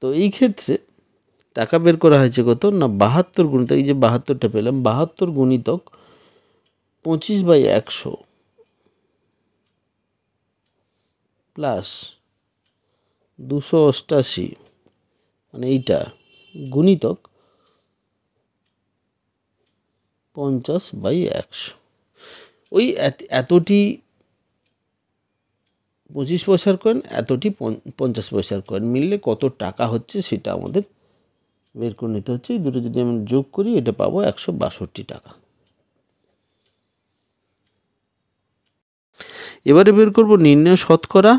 তো এই ক্ষেত্রে টাকা বের করা হয়েছে কত? না 72 গুণিতক, এই যে 72টা পেলাম, 72 গুণিতক 25/100 প্লাস 288 মানে এইটা গুণিতক 50/100। ওই এতটি 25 পয়সার কয়েন, এতটি 50 পয়সার কয়েন মিললে কত টাকা হচ্ছে সেটা আমাদের বের করে নিতে হচ্ছে। এই দুটো যদি আমি যোগ করি এটা পাবো 162 টাকা। এবারে বের করব নির্ণয় শতকরা।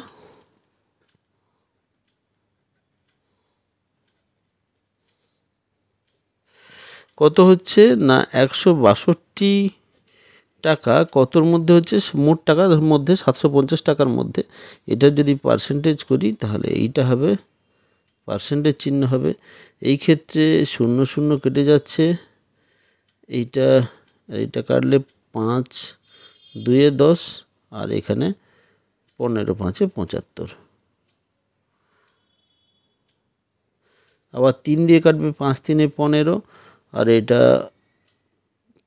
কত হচ্ছে না 162 টাকা কতর মধ্যে হচ্ছে, মোট টাকার মধ্যে 750 টাকার মধ্যে। এটার যদি পার্সেন্টেজ করি তাহলে এইটা হবে পার্সেন্টেজ চিহ্ন হবে। এই ক্ষেত্রে 0 0 কেটে যাচ্ছে, এইটা কাটলে 5 2 10 আর এখানে 15 5 75। আবার 3 দিয়ে কাটবে, 5 3 15 আর এটা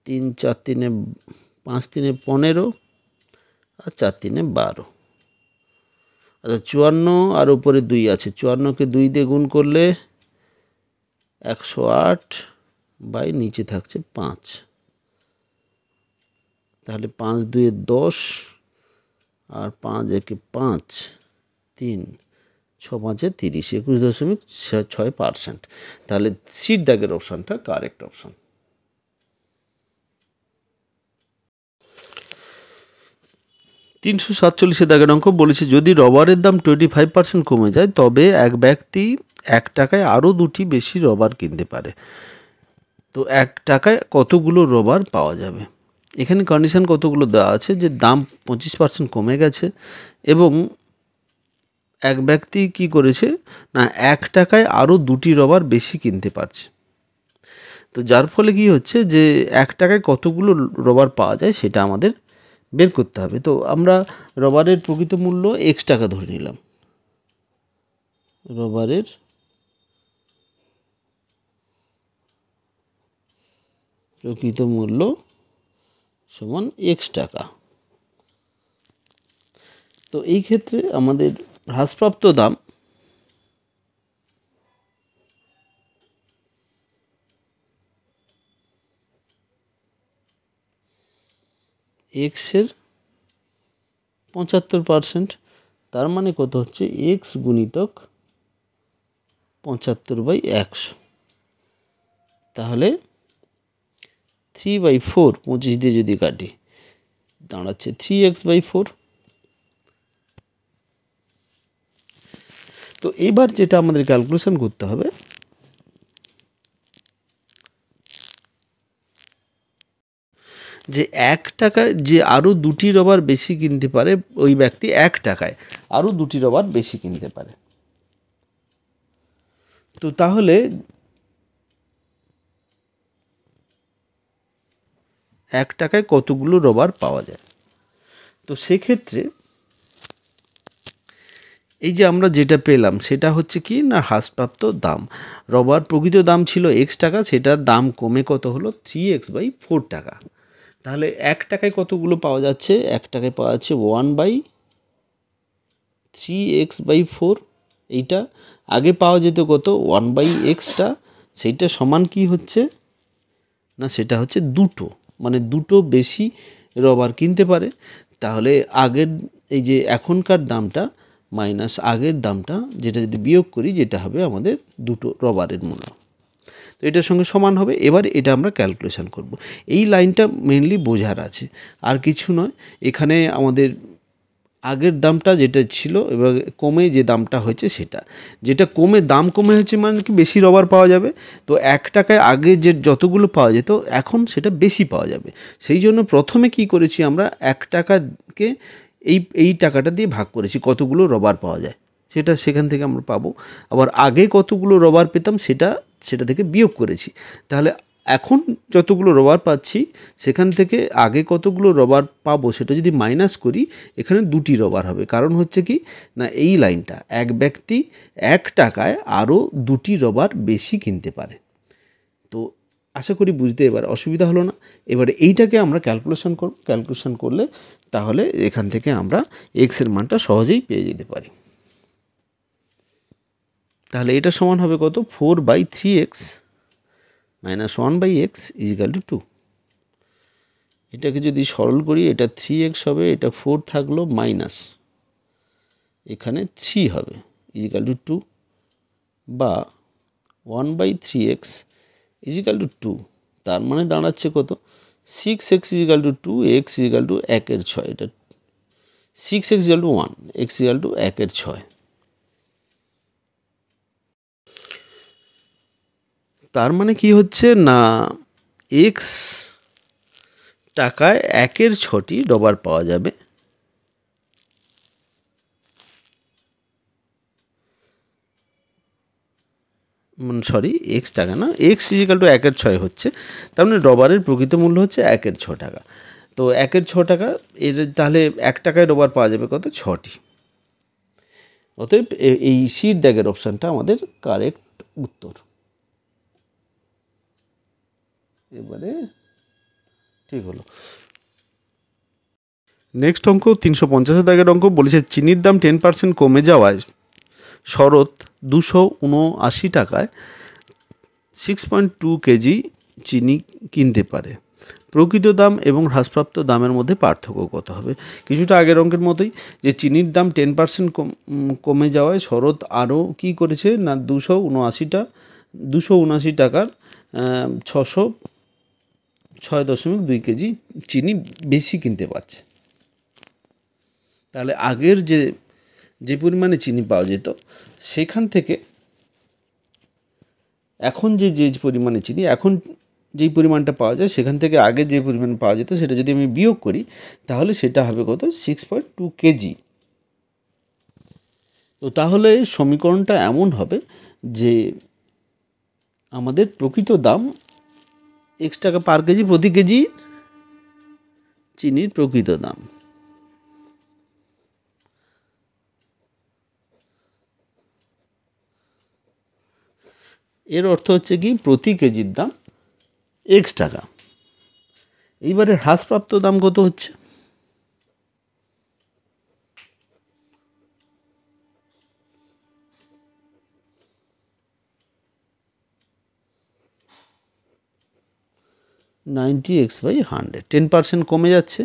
3 4 3 5 3 15 আর 4 3 12। আচ্ছা 54 আর উপরে 2 আছে, 54কে 2 দিয়ে গুণ করলে 108 বাই নিচে থাকছে 5। তাহলে 5 2 10 আর 5 1 5 3 6 5 30, 21.6%। তাহলে সিট দাগের অপশানটা কারেক্ট অপশান। তিনশো 47 দাগের অঙ্ক বলেছে, যদি রবারের দাম 25% কমে যায় তবে এক ব্যক্তি 1 টাকায় আরও 2টি বেশি রবার কিনতে পারে। তো 1 টাকায় কতগুলো রবার পাওয়া যাবে? এখানে কন্ডিশন কতগুলো দেওয়া আছে, যে দাম 25% কমে গেছে এবং এক ব্যক্তি কি করেছে না 1 টাকায় আরও 2টি রবার বেশি কিনতে পারছে। তো যার ফলে কি হচ্ছে, যে 1 টাকায় কতগুলো রবার পাওয়া যায় সেটা আমাদের বের করতে হবে। তো আমরা রবারের প্রকৃত মূল্য x টাকা ধরে নিলাম, রবারের প্রকৃত মূল্য সমান x টাকা। তো এই ক্ষেত্রে আমাদের হ্রাসপ্রাপ্ত দাম x এর 75%, তার মানে কত হচ্ছে x গুণিতক 75/100। তাহলে 3/4, 25 দিয়ে যদি কাটি দাঁড়াচ্ছে 3x/4। তো এবার যেটা আমাদের ক্যালকুলেশন করতে হবে, যে 1 টাকায় যে আরও 2টি রবার বেশি কিনতে পারে, ওই ব্যক্তি 1 টাকায় আরও 2টি রবার বেশি কিনতে পারে। তো তাহলে 1 টাকায় কতগুলো রবার পাওয়া যায়? তো সেক্ষেত্রে এই যে আমরা যেটা পেলাম সেটা হচ্ছে কি না হ্রাসপ্রাপ্ত দাম। রবার প্রকৃত দাম ছিল x টাকা, সেটার দাম কমে কত হলো 3x/4 টাকা। তাহলে 1 টাকায় কতগুলো পাওয়া যাচ্ছে? 1 টাকায় পাওয়া যাচ্ছে 1/3x/4। এইটা আগে পাওয়া যেত কত 1/xটা, সেইটা সমান কি হচ্ছে না সেটা হচ্ছে 2টো, মানে 2টো বেশি রবার কিনতে পারে। তাহলে আগের এই যে এখনকার দামটা মাইনাস আগের দামটা, যেটা যদি বিয়োগ করি যেটা হবে আমাদের 2টো রবারের মূল্য। তো এটার সঙ্গে সমান হবে। এবার এটা আমরা ক্যালকুলেশন করব। এই লাইনটা মেনলি বোঝার আছে, আর কিছু নয়। এখানে আমাদের আগের দামটা যেটা ছিল এবার কমে যে দামটা হয়েছে সেটা, যেটা কমে দাম কমে হয়েছে মানে কি বেশি রবার পাওয়া যাবে। তো 1 টাকায় আগে যে যতগুলো পাওয়া যেত এখন সেটা বেশি পাওয়া যাবে। সেই জন্য প্রথমে কি করেছি আমরা 1 টাকাকে এই টাকাটা দিয়ে ভাগ করেছি, কতগুলো রবার পাওয়া যায় সেটা সেখান থেকে আমরা পাবো। আবার আগে কতগুলো রবার পেতাম সেটা থেকে বিয়োগ করেছি। তাহলে এখন যতগুলো রবার পাচ্ছি সেখান থেকে আগে কতগুলো রবার পাবো সেটা যদি মাইনাস করি, এখানে 2টি রবার হবে। কারণ হচ্ছে কি না এই লাইনটা এক ব্যক্তি 1 টাকায় আরও 2টি রবার বেশি কিনতে পারে। তো আশা করি বুঝতে এবার অসুবিধা হলো না। এবারে এইটাকে আমরা ক্যালকুলেশন করব, ক্যালকুলেশন করলে তাহলে এখান থেকে আমরা এক্সের মানটা সহজেই পেয়ে যেতে পারি। তাহলে এটা সমান হবে কত 4/3x minus 1/x is equal to 2। এটাকে যদি সরল করি এটা 3x হবে, এটা 4 থাকলো মাইনাস এখানে 3 হবে ইজিক্যাল টু 2, বা 1/3x ইজিক্যাল টু 2। তার মানে দাঁড়াচ্ছে কত 6x equal to 2, x equal to 1/6। এটা 6x equal to 1, x equal to 1/6। তার মানে কি হচ্ছে না, এক্স টাকায় 1/6 ডলার পাওয়া যাবে। সরি, এক্স টাকা না, এক্স ইজিক্যাল টু 1/6 হচ্ছে, তার মানে ডলারের প্রকৃত মূল্য হচ্ছে 1/6 টাকা। তো 1/6 টাকা, এর তাহলে 1 টাকায় ডলার পাওয়া যাবে কত? 6টি। অতএব এই সির দাগের অপশানটা আমাদের কারেক্ট উত্তর। এবারে ঠিক হলো। নেক্সট অঙ্ক 350 দাগের অঙ্ক বলেছে চিনির দাম 10% কমে যাওয়ায় শরৎ 279 টাকায় 6.2 কেজি চিনি কিনতে পারে। প্রকৃত দাম এবং হ্রাসপ্রাপ্ত দামের মধ্যে পার্থক্য কত হবে? কিছুটা আগের অঙ্কের মতোই, যে চিনির দাম 10% কমে যাওয়ায় শরৎ আরও কী করেছে না 279 টাকার 606.2 কেজি চিনি বেশি কিনতে পারছে। তাহলে আগের যে পরিমাণে চিনি পাওয়া যেত সেখান থেকে এখন যে পরিমাণে চিনি এখন যেই পরিমাণটা পাওয়া যায় সেখান থেকে আগে যে পরিমাণ পাওয়া যেত সেটা যদি আমি বিয়োগ করি তাহলে সেটা হবে কত? 6.2 কেজি। তো তাহলে সমীকরণটা এমন হবে যে আমাদের প্রকৃত দাম x টাকা পার কেজি, প্রতি কেজি চিনির প্রকৃত দাম, এর অর্থ হচ্ছে কি প্রতি কেজির দাম x টাকা। এইবারে হ্রাসপ্রাপ্ত দাম কত হচ্ছে? (90x/100) 10% কমে যাচ্ছে,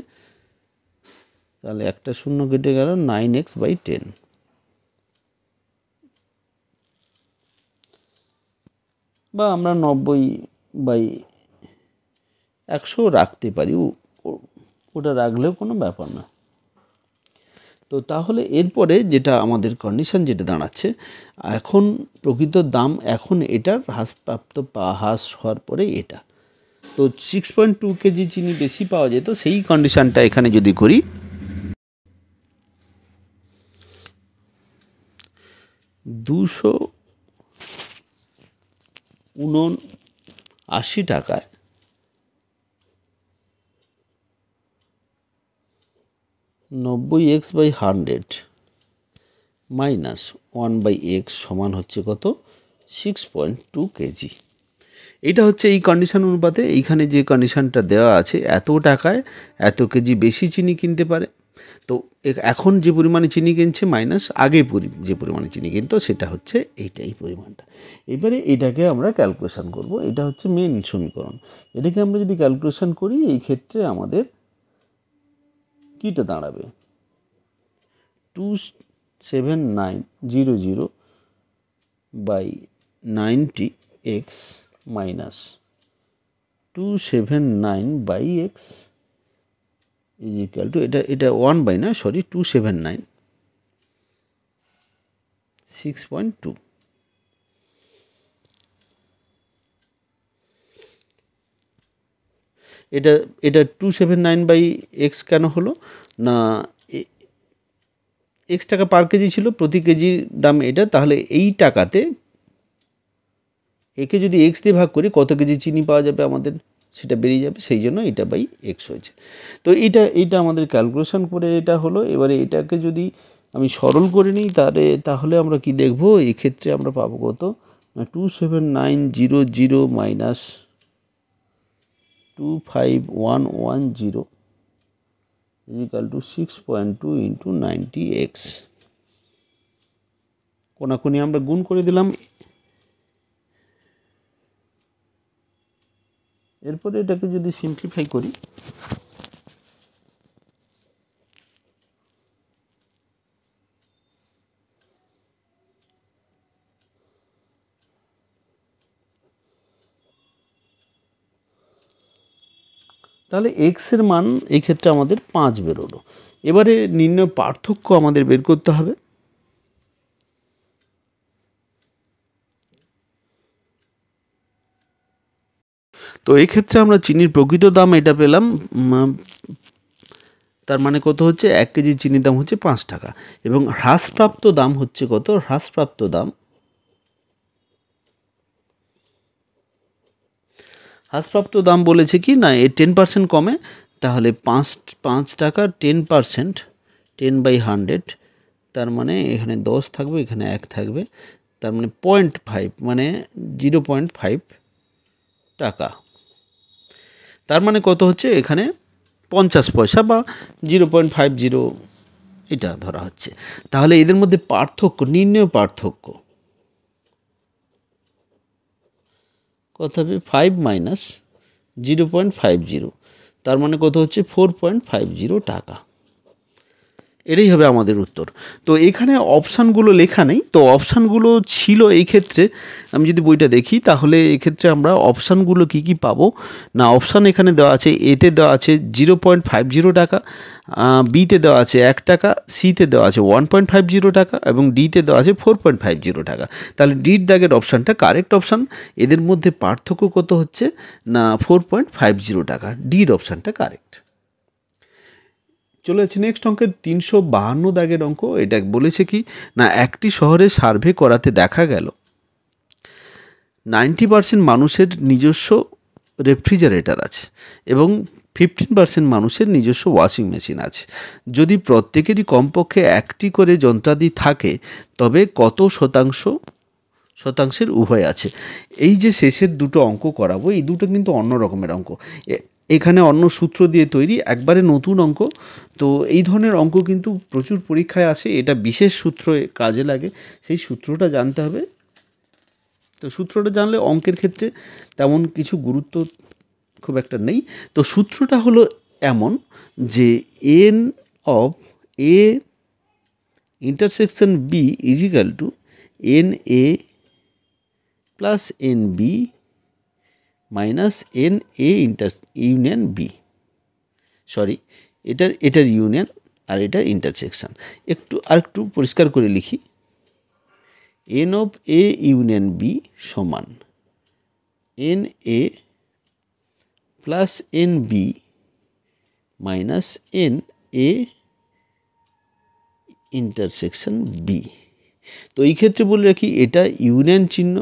তাহলে একটা শূন্য কেটে গেল, 9x/10, বা আমরা 90/100 রাখতে পারি, ওটা রাখলেও কোনো ব্যাপার না। তো তাহলে এরপরে যেটা আমাদের কন্ডিশন যেটা দাঁড়াচ্ছে, এখন প্রকৃত দাম এখন এটার হ্রাস হওয়ার পরে এটা, তো 6.2 কেজি চিনি বেশি পাওয়া যেত, সেই কন্ডিশনটা এখানে যদি করি, 279 টাকায় 90x/100 মাইনাস 1/x সমান হচ্ছে কত? 6.2 কেজি। এটা হচ্ছে এই কন্ডিশন অনুপাতে এইখানে যে কন্ডিশনটা দেওয়া আছে, এত টাকায় এত কেজি বেশি চিনি কিনতে পারে। তো এখন যে পরিমাণে চিনি কিনছে মাইনাস আগে যে পরিমাণে চিনি কিনতো সেটা হচ্ছে এই পরিমাণটা। এবারে এটাকে আমরা ক্যালকুলেশন করব, এটা হচ্ছে মেন সমীকরণ। এটাকে আমরা যদি ক্যালকুলেশন করি এই ক্ষেত্রে আমাদের কীটা দাঁড়াবে? 27900/90x minus 279/x is equal to, এটা 279 6.2। এটা 279/x কেন হলো না, x টাকা পার কেজি ছিল, প্রতি কেজির দাম এটা, তাহলে এই টাকাতে একে যদি x দিয়ে ভাগ করি কত কেজি চিনি পাওয়া যাবে আমাদের সেটা বেরিয়ে যাবে, সেই জন্য এটা বাই x হয়েছে। তো এইটা আমাদের ক্যালকুলেশন করে এটা হলো। এবারে এটাকে যদি আমি সরল করে নিই তাহলে আমরা কি দেখব, এক্ষেত্রে আমরা পাবো কত না 27900 minus 25110 is equal two 6.2 into 90x। কোনাকুনি আমরা গুণ করে দিলাম। এরপরে এটাকে যদি সিম্পলিফাই করি, তাহলে এক্সের মান এই ক্ষেত্রে আমাদের 5 বেরোলো। এবারে নির্ণয় পার্থক্য আমাদের বের করতে হবে। তো এই ক্ষেত্রে আমরা চিনির প্রকৃত দাম এটা পেলাম, তার মানে কত হচ্ছে, 1 কেজি চিনির দাম হচ্ছে 5 টাকা, এবং হ্রাসপ্রাপ্ত দাম হচ্ছে কত, হ্রাসপ্রাপ্ত দাম বলেছে কি না, এর 10% কমে, তাহলে 5 টাকা 10%, 10/100, তার মানে এখানে 10 থাকবে, এখানে 1 থাকবে, তার মানে 0.5, মানে 0.5 টাকা। তার মানে কত হচ্ছে, এখানে 50 পয়সা বা 0.50 এটা ধরা হচ্ছে। তাহলে এদের মধ্যে পার্থক্য, নির্ণেয় পার্থক্য কত হবে, 5 মাইনাস 0.50, তার মানে কত হচ্ছে 4.50 টাকা। এটাই হবে আমাদের উত্তর। তো এখানে অপশানগুলো লেখা নেই, তো অপশানগুলো ছিল এই ক্ষেত্রে, আমি যদি বইটা দেখি তাহলে এক্ষেত্রে আমরা অপশানগুলো কি কি পাবো না, অপশান এখানে দেওয়া আছে, এতে দেওয়া আছে 0.50 টাকা, বিতে দেওয়া আছে 1 টাকা, সিতে দেওয়া আছে 1.50 টাকা, এবং ডিতে দেওয়া আছে 4.50 টাকা। তাহলে ডির দাগের অপশানটা কারেক্ট অপশান। এদের মধ্যে পার্থক্য কত হচ্ছে না 4.50 টাকা, ডির অপশানটা কারেক্ট। চলে যাচ্ছে নেক্সট অঙ্কে, 352 দাগের অঙ্ক। এটা বলেছে কি না, একটি শহরে সার্ভে করাতে দেখা গেল 90% মানুষের নিজস্ব রেফ্রিজারেটর আছে এবং 15% মানুষের নিজস্ব ওয়াশিং মেশিন আছে। যদি প্রত্যেকেরই কমপক্ষে একটি করে যন্ত্রাদি থাকে তবে কত শতাংশের উভয় আছে। এই যে শেষের দুটো অঙ্ক করাবো, এই দুটো কিন্তু অন্য রকমের অঙ্ক, এখানে অন্য সূত্র দিয়ে তৈরি, একবারে নতুন অঙ্ক। তো এই ধরনের অঙ্ক কিন্তু প্রচুর পরীক্ষায় আসে, এটা বিশেষ সূত্র কাজে লাগে, সেই সূত্রটা জানতে হবে। তো সূত্রটা জানলে অঙ্কের ক্ষেত্রে তেমন কিছু গুরুত্ব খুব একটা নেই। তো সূত্রটা হলো এমন যে n of A intersection B is equal to n A plus n B minus n A union B, sorry এটার ইউনিয়ন আর এটার ইন্টারসেকশন। আরেকটু পরিষ্কার করে লিখি, n of A union B সমান n A plus n B minus n A intersection B. তো এই ক্ষেত্রে বলে রাখি, এটা ইউনিয়ন চিহ্ন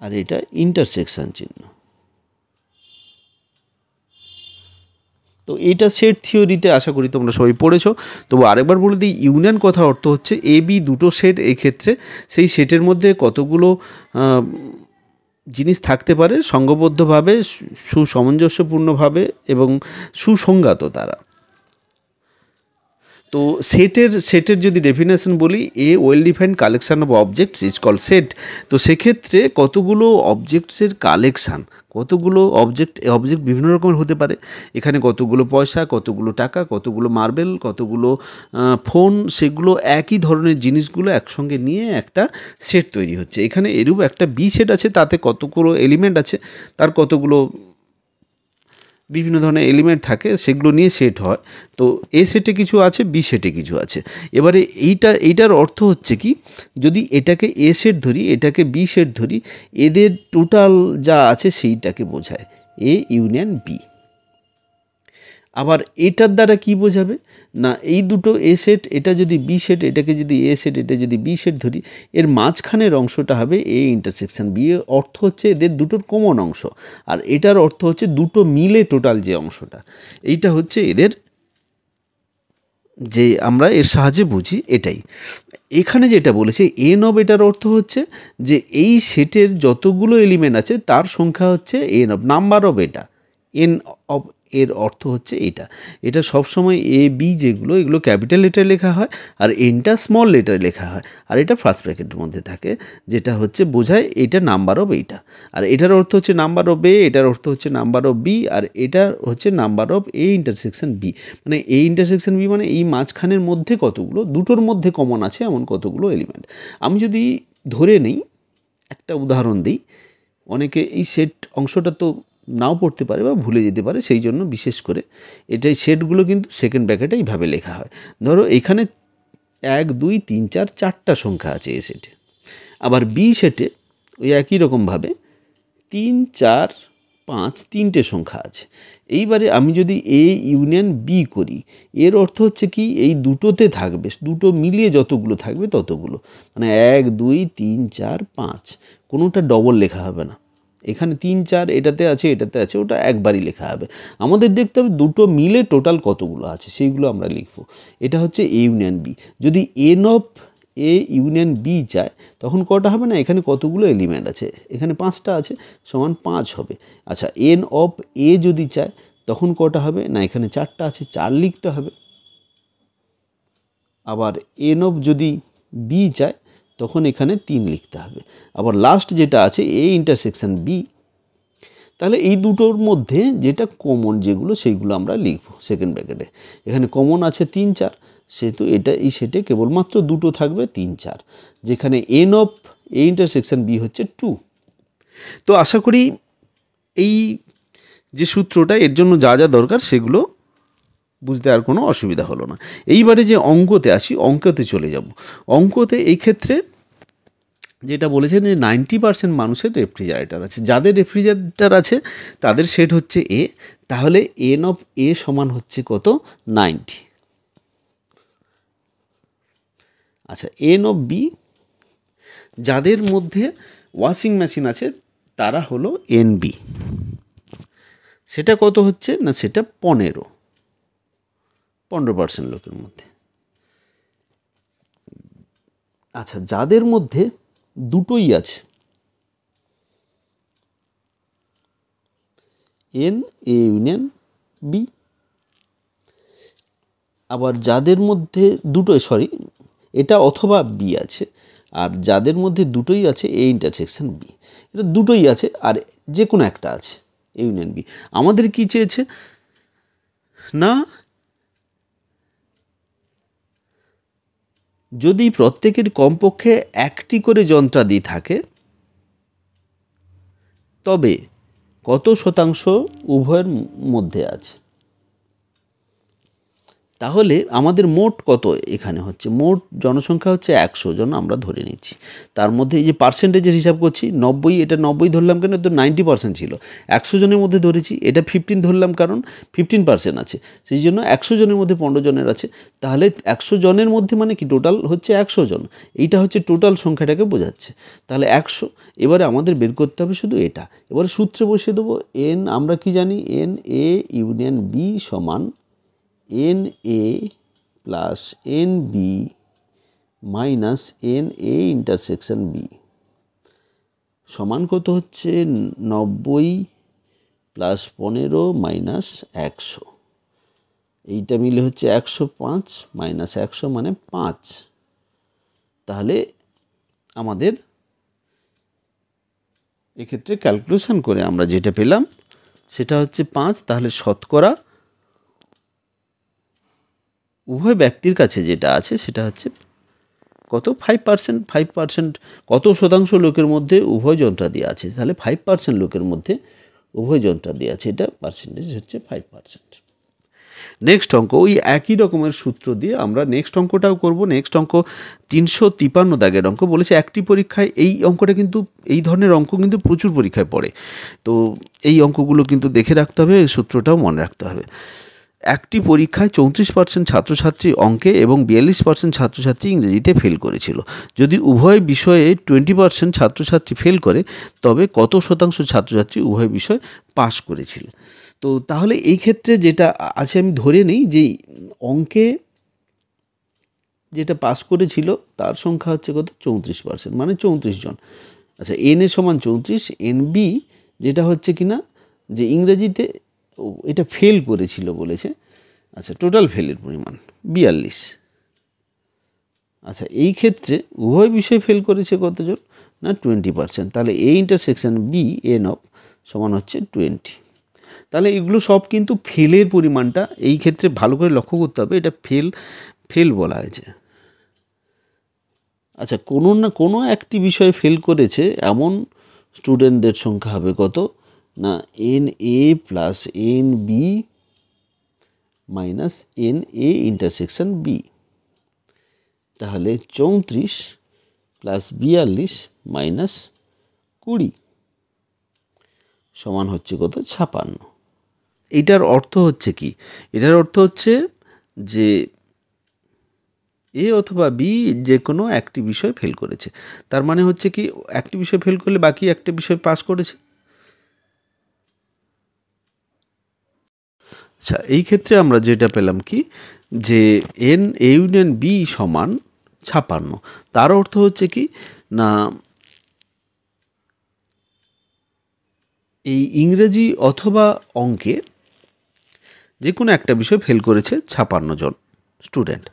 আর এটা ইন্টারসেকশন চিহ্ন। তো এটা সেট থিওরিতে আশা করি তোমরা সবাই পড়েছো, তবু আরেকবার বলে দিই, ইউনিয়ন কথা অর্থ হচ্ছে এ বি দুটো সেট, এই ক্ষেত্রে সেই সেটের মধ্যে কতগুলো জিনিস থাকতে পারে সঙ্গবদ্ধভাবে, সুসামঞ্জস্যপূর্ণভাবে এবং সুসংজ্ঞাত তারা। তো সেটের যদি ডেফিনেশন বলি, a well defined collection of objects is call set. তো সেক্ষেত্রে কতগুলো অবজেক্টসের কালেকশান, কতগুলো অবজেক্ট বিভিন্ন রকমের হতে পারে, এখানে কতগুলো পয়সা, কতগুলো টাকা, কতগুলো মার্বেল, কতগুলো ফোন, সেগুলো একই ধরনের জিনিসগুলো একসঙ্গে নিয়ে একটা সেট তৈরি হচ্ছে। এখানে এরূপ একটা বি সেট আছে, তাতে কতগুলো এলিমেন্ট আছে, তার কতগুলো বিভিন্ন ধরনের এলিমেন্ট থাকে, সেগুলো নিয়ে সেট হয়। তো এ সেটে কিছু আছে, বি সেটে কিছু আছে। এবারে এইটার অর্থ হচ্ছে কি, যদি এটাকে এ সেট ধরি, এটাকে বি সেট ধরি, এদের টোটাল যা আছে সেইটাকে বোঝায় এ ইউনিয়ন বি। আবার এটার দ্বারা কি বোঝাবে না, এই দুটো এ সেট, এটা যদি বি সেট, এটাকে যদি এ সেট, এটা যদি বি সেট ধরি, এর মাঝখানের অংশটা হবে এ ইন্টারসেকশন বি। এর অর্থ হচ্ছে এদের দুটোর কমন অংশ, আর এটার অর্থ হচ্ছে দুটো মিলে টোটাল যে অংশটা, এইটা হচ্ছে এদের, যে আমরা এর সাহায্যে বুঝি এটাই। এখানে যেটা বলেছে এন অফ, এটার অর্থ হচ্ছে যে এই সেটের যতগুলো এলিমেন্ট আছে তার সংখ্যা হচ্ছে এন অফ, নাম্বার অফ এটা, এন অফ এর অর্থ হচ্ছে এটা সবসময় এ বি যেগুলো, এগুলো ক্যাপিটাল লেটারে লেখা হয় আর এনটা স্মল লেটারে লেখা হয়, আর এটা ফার্স্ট ব্র্যাকেটের মধ্যে থাকে, যেটা হচ্ছে বোঝায় এটা নাম্বার অফ এইটা। আর এটার অর্থ হচ্ছে নাম্বার অফ এ, এটার অর্থ হচ্ছে নাম্বার অফ বি, আর এটার হচ্ছে number of A intersection B. মানে এ ইন্টারসেকশন বি মানে এই মাঝখানের মধ্যে কতগুলো, দুটোর মধ্যে কমন আছে এমন কতগুলো এলিমেন্ট। আমি যদি ধরে নেই, একটা উদাহরণ দিই, অনেকে এই সেট অংশটা তো নাও পড়তে পারে বা ভুলে যেতে পারে, সেই জন্য বিশেষ করে এটাই সেটগুলো কিন্তু সেকেন্ড ব্র্যাকেটে এইভাবে লেখা হয়। ধরো এখানে 1 2 3 4 4টা সংখ্যা আছে এ সেটে, আবার বি সেটে ওই একই রকমভাবে 3 4 5 তিনটে সংখ্যা আছে। এইবারে আমি যদি এ ইউনিয়ন বি করি, এর অর্থ হচ্ছে কি এই দুটোতে থাকবে, দুটো মিলিয়ে যতগুলো থাকবে ততগুলো, মানে 1 2 3 4 5, কোনোটা ডবল লেখা হবে না। এখানে 3 4 এটাতে আছে এটাতে আছে, ওটা একবারই লেখা হবে। আমাদের দেখতে হবে দুটো মিলে টোটাল কতগুলো আছে, সেইগুলো আমরা লিখব। এটা হচ্ছে এ ইউনিয়ন বি। যদি n of A union B চায় তখন কটা হবে না, এখানে কতগুলো এলিমেন্ট আছে, এখানে 5টা আছে, সমান 5 হবে। আচ্ছা, এন অফ এ যদি চায় তখন কটা হবে না, এখানে 4টা আছে, 4 লিখতে হবে। আবার এন অফ যদি বি চায় তখন এখানে 3 লিখতে হবে। আবার লাস্ট যেটা আছে এ ইন্টারসেকশন বি, তাহলে এই দুটোর মধ্যে যেটা কমন যেগুলো সেইগুলো আমরা লিখব সেকেন্ড ব্র্যাকেটে। এখানে কমন আছে 3 4, সেহেতু এটা এই সেটে কেবলমাত্র দুটো থাকবে 3 4, যেখানে n of A intersection B হচ্ছে 2। তো আশা করি এই যে সূত্রটা, এর জন্য যা যা দরকার সেগুলো বুঝতে আর কোনো অসুবিধা হলো না। এইবারে যে অঙ্কতে আসি, অঙ্কতে চলে যাব। অঙ্কতে এই ক্ষেত্রে যেটা বলেছেন যে 90% মানুষের রেফ্রিজারেটর আছে। যাদের রেফ্রিজারেটর আছে তাদের সেট হচ্ছে এ, তাহলে এন অফ এ সমান হচ্ছে কত, 90। আচ্ছা, এন অফ বি, যাদের মধ্যে ওয়াশিং মেশিন আছে তারা হলো এন বি, সেটা কত হচ্ছে না, সেটা 15% লোকের মধ্যে। আচ্ছা, যাদের মধ্যে দুটোই আছে, এন এ ইউনিয়ন বি। আবার যাদের মধ্যে দুটোই, এটা অথবা বি আছে, আর যাদের মধ্যে দুটোই আছে এ ইন্টারসেকশন বি, এটা দুটোই আছে আর যে কোনো একটা আছে এ ইউনিয়ন বি। আমাদের কি চেয়েছে না, যদি প্রত্যেকের কমপক্ষে একটি করে যন্ত্রাদি থাকে তবে কত শতাংশ উভয়ের মধ্যে আছে। তাহলে আমাদের মোট কত এখানে হচ্ছে, মোট জনসংখ্যা হচ্ছে 100 জন আমরা ধরে নিচ্ছি। তার মধ্যে এই যে পার্সেন্টেজের হিসাব করছি, 90, এটা 90 ধরলাম কেন, তো 90% ছিল। 100 জনের মধ্যে ধরেছি, এটা 15 ধরলাম কারণ 15% আছে, সেই জন্য 100 জনের মধ্যে 15 জনের আছে। তাহলে 100 জনের মধ্যে মানে কি, টোটাল হচ্ছে 100 জন, এইটা হচ্ছে টোটাল সংখ্যাটাকে বোঝাচ্ছে। তাহলে 100, এবারে আমাদের বের করতে হবে শুধু এটা। এবারে সূত্রে বসিয়ে দেবো, এন আমরা কি জানি, এন এ ইউনিয়ন বি সমান n A plus n B minus n A intersection B সমান কত হচ্ছে, 90 প্লাস 15 মাইনাস 100, এইটা মিলে হচ্ছে 105 মাইনাস 100 মানে 5। তাহলে আমাদের এক্ষেত্রে ক্যালকুলেশন করে আমরা যেটা পেলাম সেটা হচ্ছে 5। তাহলে শতকরা উভয় ব্যক্তির কাছে যেটা আছে সেটা হচ্ছে কত, 5%। 5% কত শতাংশ লোকের মধ্যে উভয় যন্ত্রাদি আছে, তাহলে 5% লোকের মধ্যে উভয় যন্ত্রাদি আছে, এটা পার্সেন্টেজ হচ্ছে 5%। নেক্সট অঙ্ক ওই একই রকমের সূত্র দিয়ে আমরা নেক্সট অঙ্কটাও করব। নেক্সট অঙ্ক 353 দাগের অঙ্ক বলেছে। একটি পরীক্ষায় এই অঙ্কটা কিন্তু, এই ধরনের অঙ্ক কিন্তু প্রচুর পরীক্ষায় পড়ে, তো এই অঙ্কগুলো কিন্তু দেখে রাখতে হবে, এই সূত্রটাও মনে রাখতে হবে। একটি পরীক্ষায় 34% ছাত্রছাত্রী অঙ্কে এবং 42% ছাত্রছাত্রী ইংরেজিতে ফেল করেছিল। যদি উভয় বিষয়ে 20% ছাত্রছাত্রী ফেল করে তবে কত শতাংশ ছাত্রছাত্রী উভয় বিষয় পাশ করেছিল। তো তাহলে এই ক্ষেত্রে যেটা আছে আমি ধরে নিই যে অঙ্কে যেটা পাস করেছিল তার সংখ্যা হচ্ছে কত, 34%, মানে 34 জন। আচ্ছা, এন এ সমান 34, এন বি যেটা হচ্ছে কিনা যে ইংরেজিতে এটা ফেল করেছিল বলেছে, আচ্ছা টোটাল ফেলের পরিমাণ 42। আচ্ছা, এই ক্ষেত্রে উভয় বিষয় ফেল করেছে কতজন না, 20%। তাহলে A intersection B n of সমান হচ্ছে 20। তাহলে এগুলো সব কিন্তু ফেলের পরিমাণটা এই ক্ষেত্রে ভালো করে লক্ষ্য করতে হবে, এটা ফেল বলা হয়েছে। আচ্ছা, কোনো না কোনো একটি বিষয়ে ফেল করেছে এমন স্টুডেন্টদের সংখ্যা হবে কত না, n A plus n B minus n A intersection B. তাহলে 34 প্লাস 42 মাইনাস 20, সমান হচ্ছে কত 56। এটার অর্থ হচ্ছে কি, এটার অর্থ হচ্ছে যে এ অথবা বি যে কোনো একটি বিষয় ফেল করেছে। তার মানে হচ্ছে কি একটি বিষয় ফেল করলে বাকি একটা বিষয় পাস করেছে। আচ্ছা, এই ক্ষেত্রে আমরা যেটা পেলাম কি যে এন এ ইউনিয়ন বি সমান 56। তার অর্থ হচ্ছে কি না এই ইংরেজি অথবা অঙ্কে যে কোনো একটা বিষয় ফেল করেছে 56 জন স্টুডেন্ট।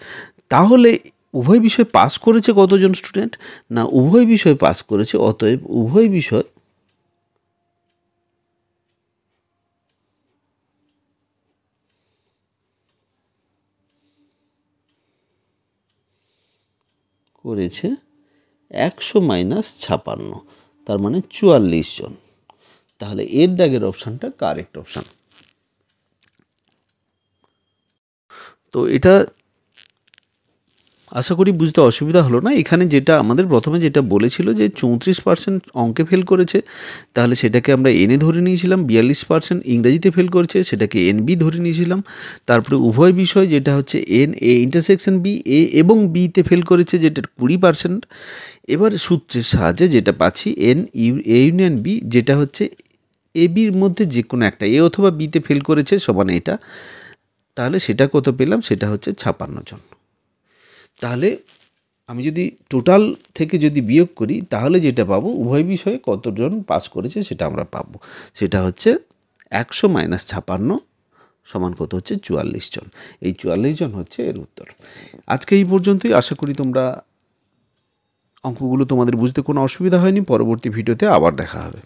তাহলে উভয় বিষয় পাস করেছে কতজন স্টুডেন্ট, না উভয় বিষয় পাস করেছে, অতএব উভয় বিষয় করেছে 100 মাইনাস 56, তার মানে 44 জন। তাহলে এর দাগের অপশানটা কারেক্ট অপশান। তো এটা আশা করি বুঝতে অসুবিধা হলো না। এখানে যেটা আমাদের প্রথমে যেটা বলেছিল যে 34% অঙ্কে ফেল করেছে, তাহলে সেটাকে আমরা এনে ধরে নিয়েছিলাম। 42% ইংরেজিতে ফেল করেছে, সেটাকে এনবি ধরে নিয়েছিলাম। তারপরে উভয় বিষয় যেটা হচ্ছে N A intersection B A এবং বিতে ফেল করেছে, যেটা 20%। এবার সূত্রের সাহায্যে যেটা পাচ্ছি এন এ ইউনিয়ন বি, যেটা হচ্ছে এ বির মধ্যে যে কোনো একটা এ অথবা বিতে ফেল করেছে সমান এটা। তাহলে সেটা কত পেলাম, সেটা হচ্ছে 56 জন। তাহলে আমি যদি টোটাল থেকে যদি বিয়োগ করি তাহলে যেটা পাবো উভয় বিষয়ে কতজন পাস করেছে সেটা আমরা পাবো। সেটা হচ্ছে 100 মাইনাস 56 সমান কত হচ্ছে 44 জন। এই 44 জন হচ্ছে এর উত্তর। আজকে এই পর্যন্তই। আশা করি তোমরা অঙ্কগুলো তোমাদের বুঝতে কোনো অসুবিধা হয়নি। পরবর্তী ভিডিওতে আবার দেখা হবে।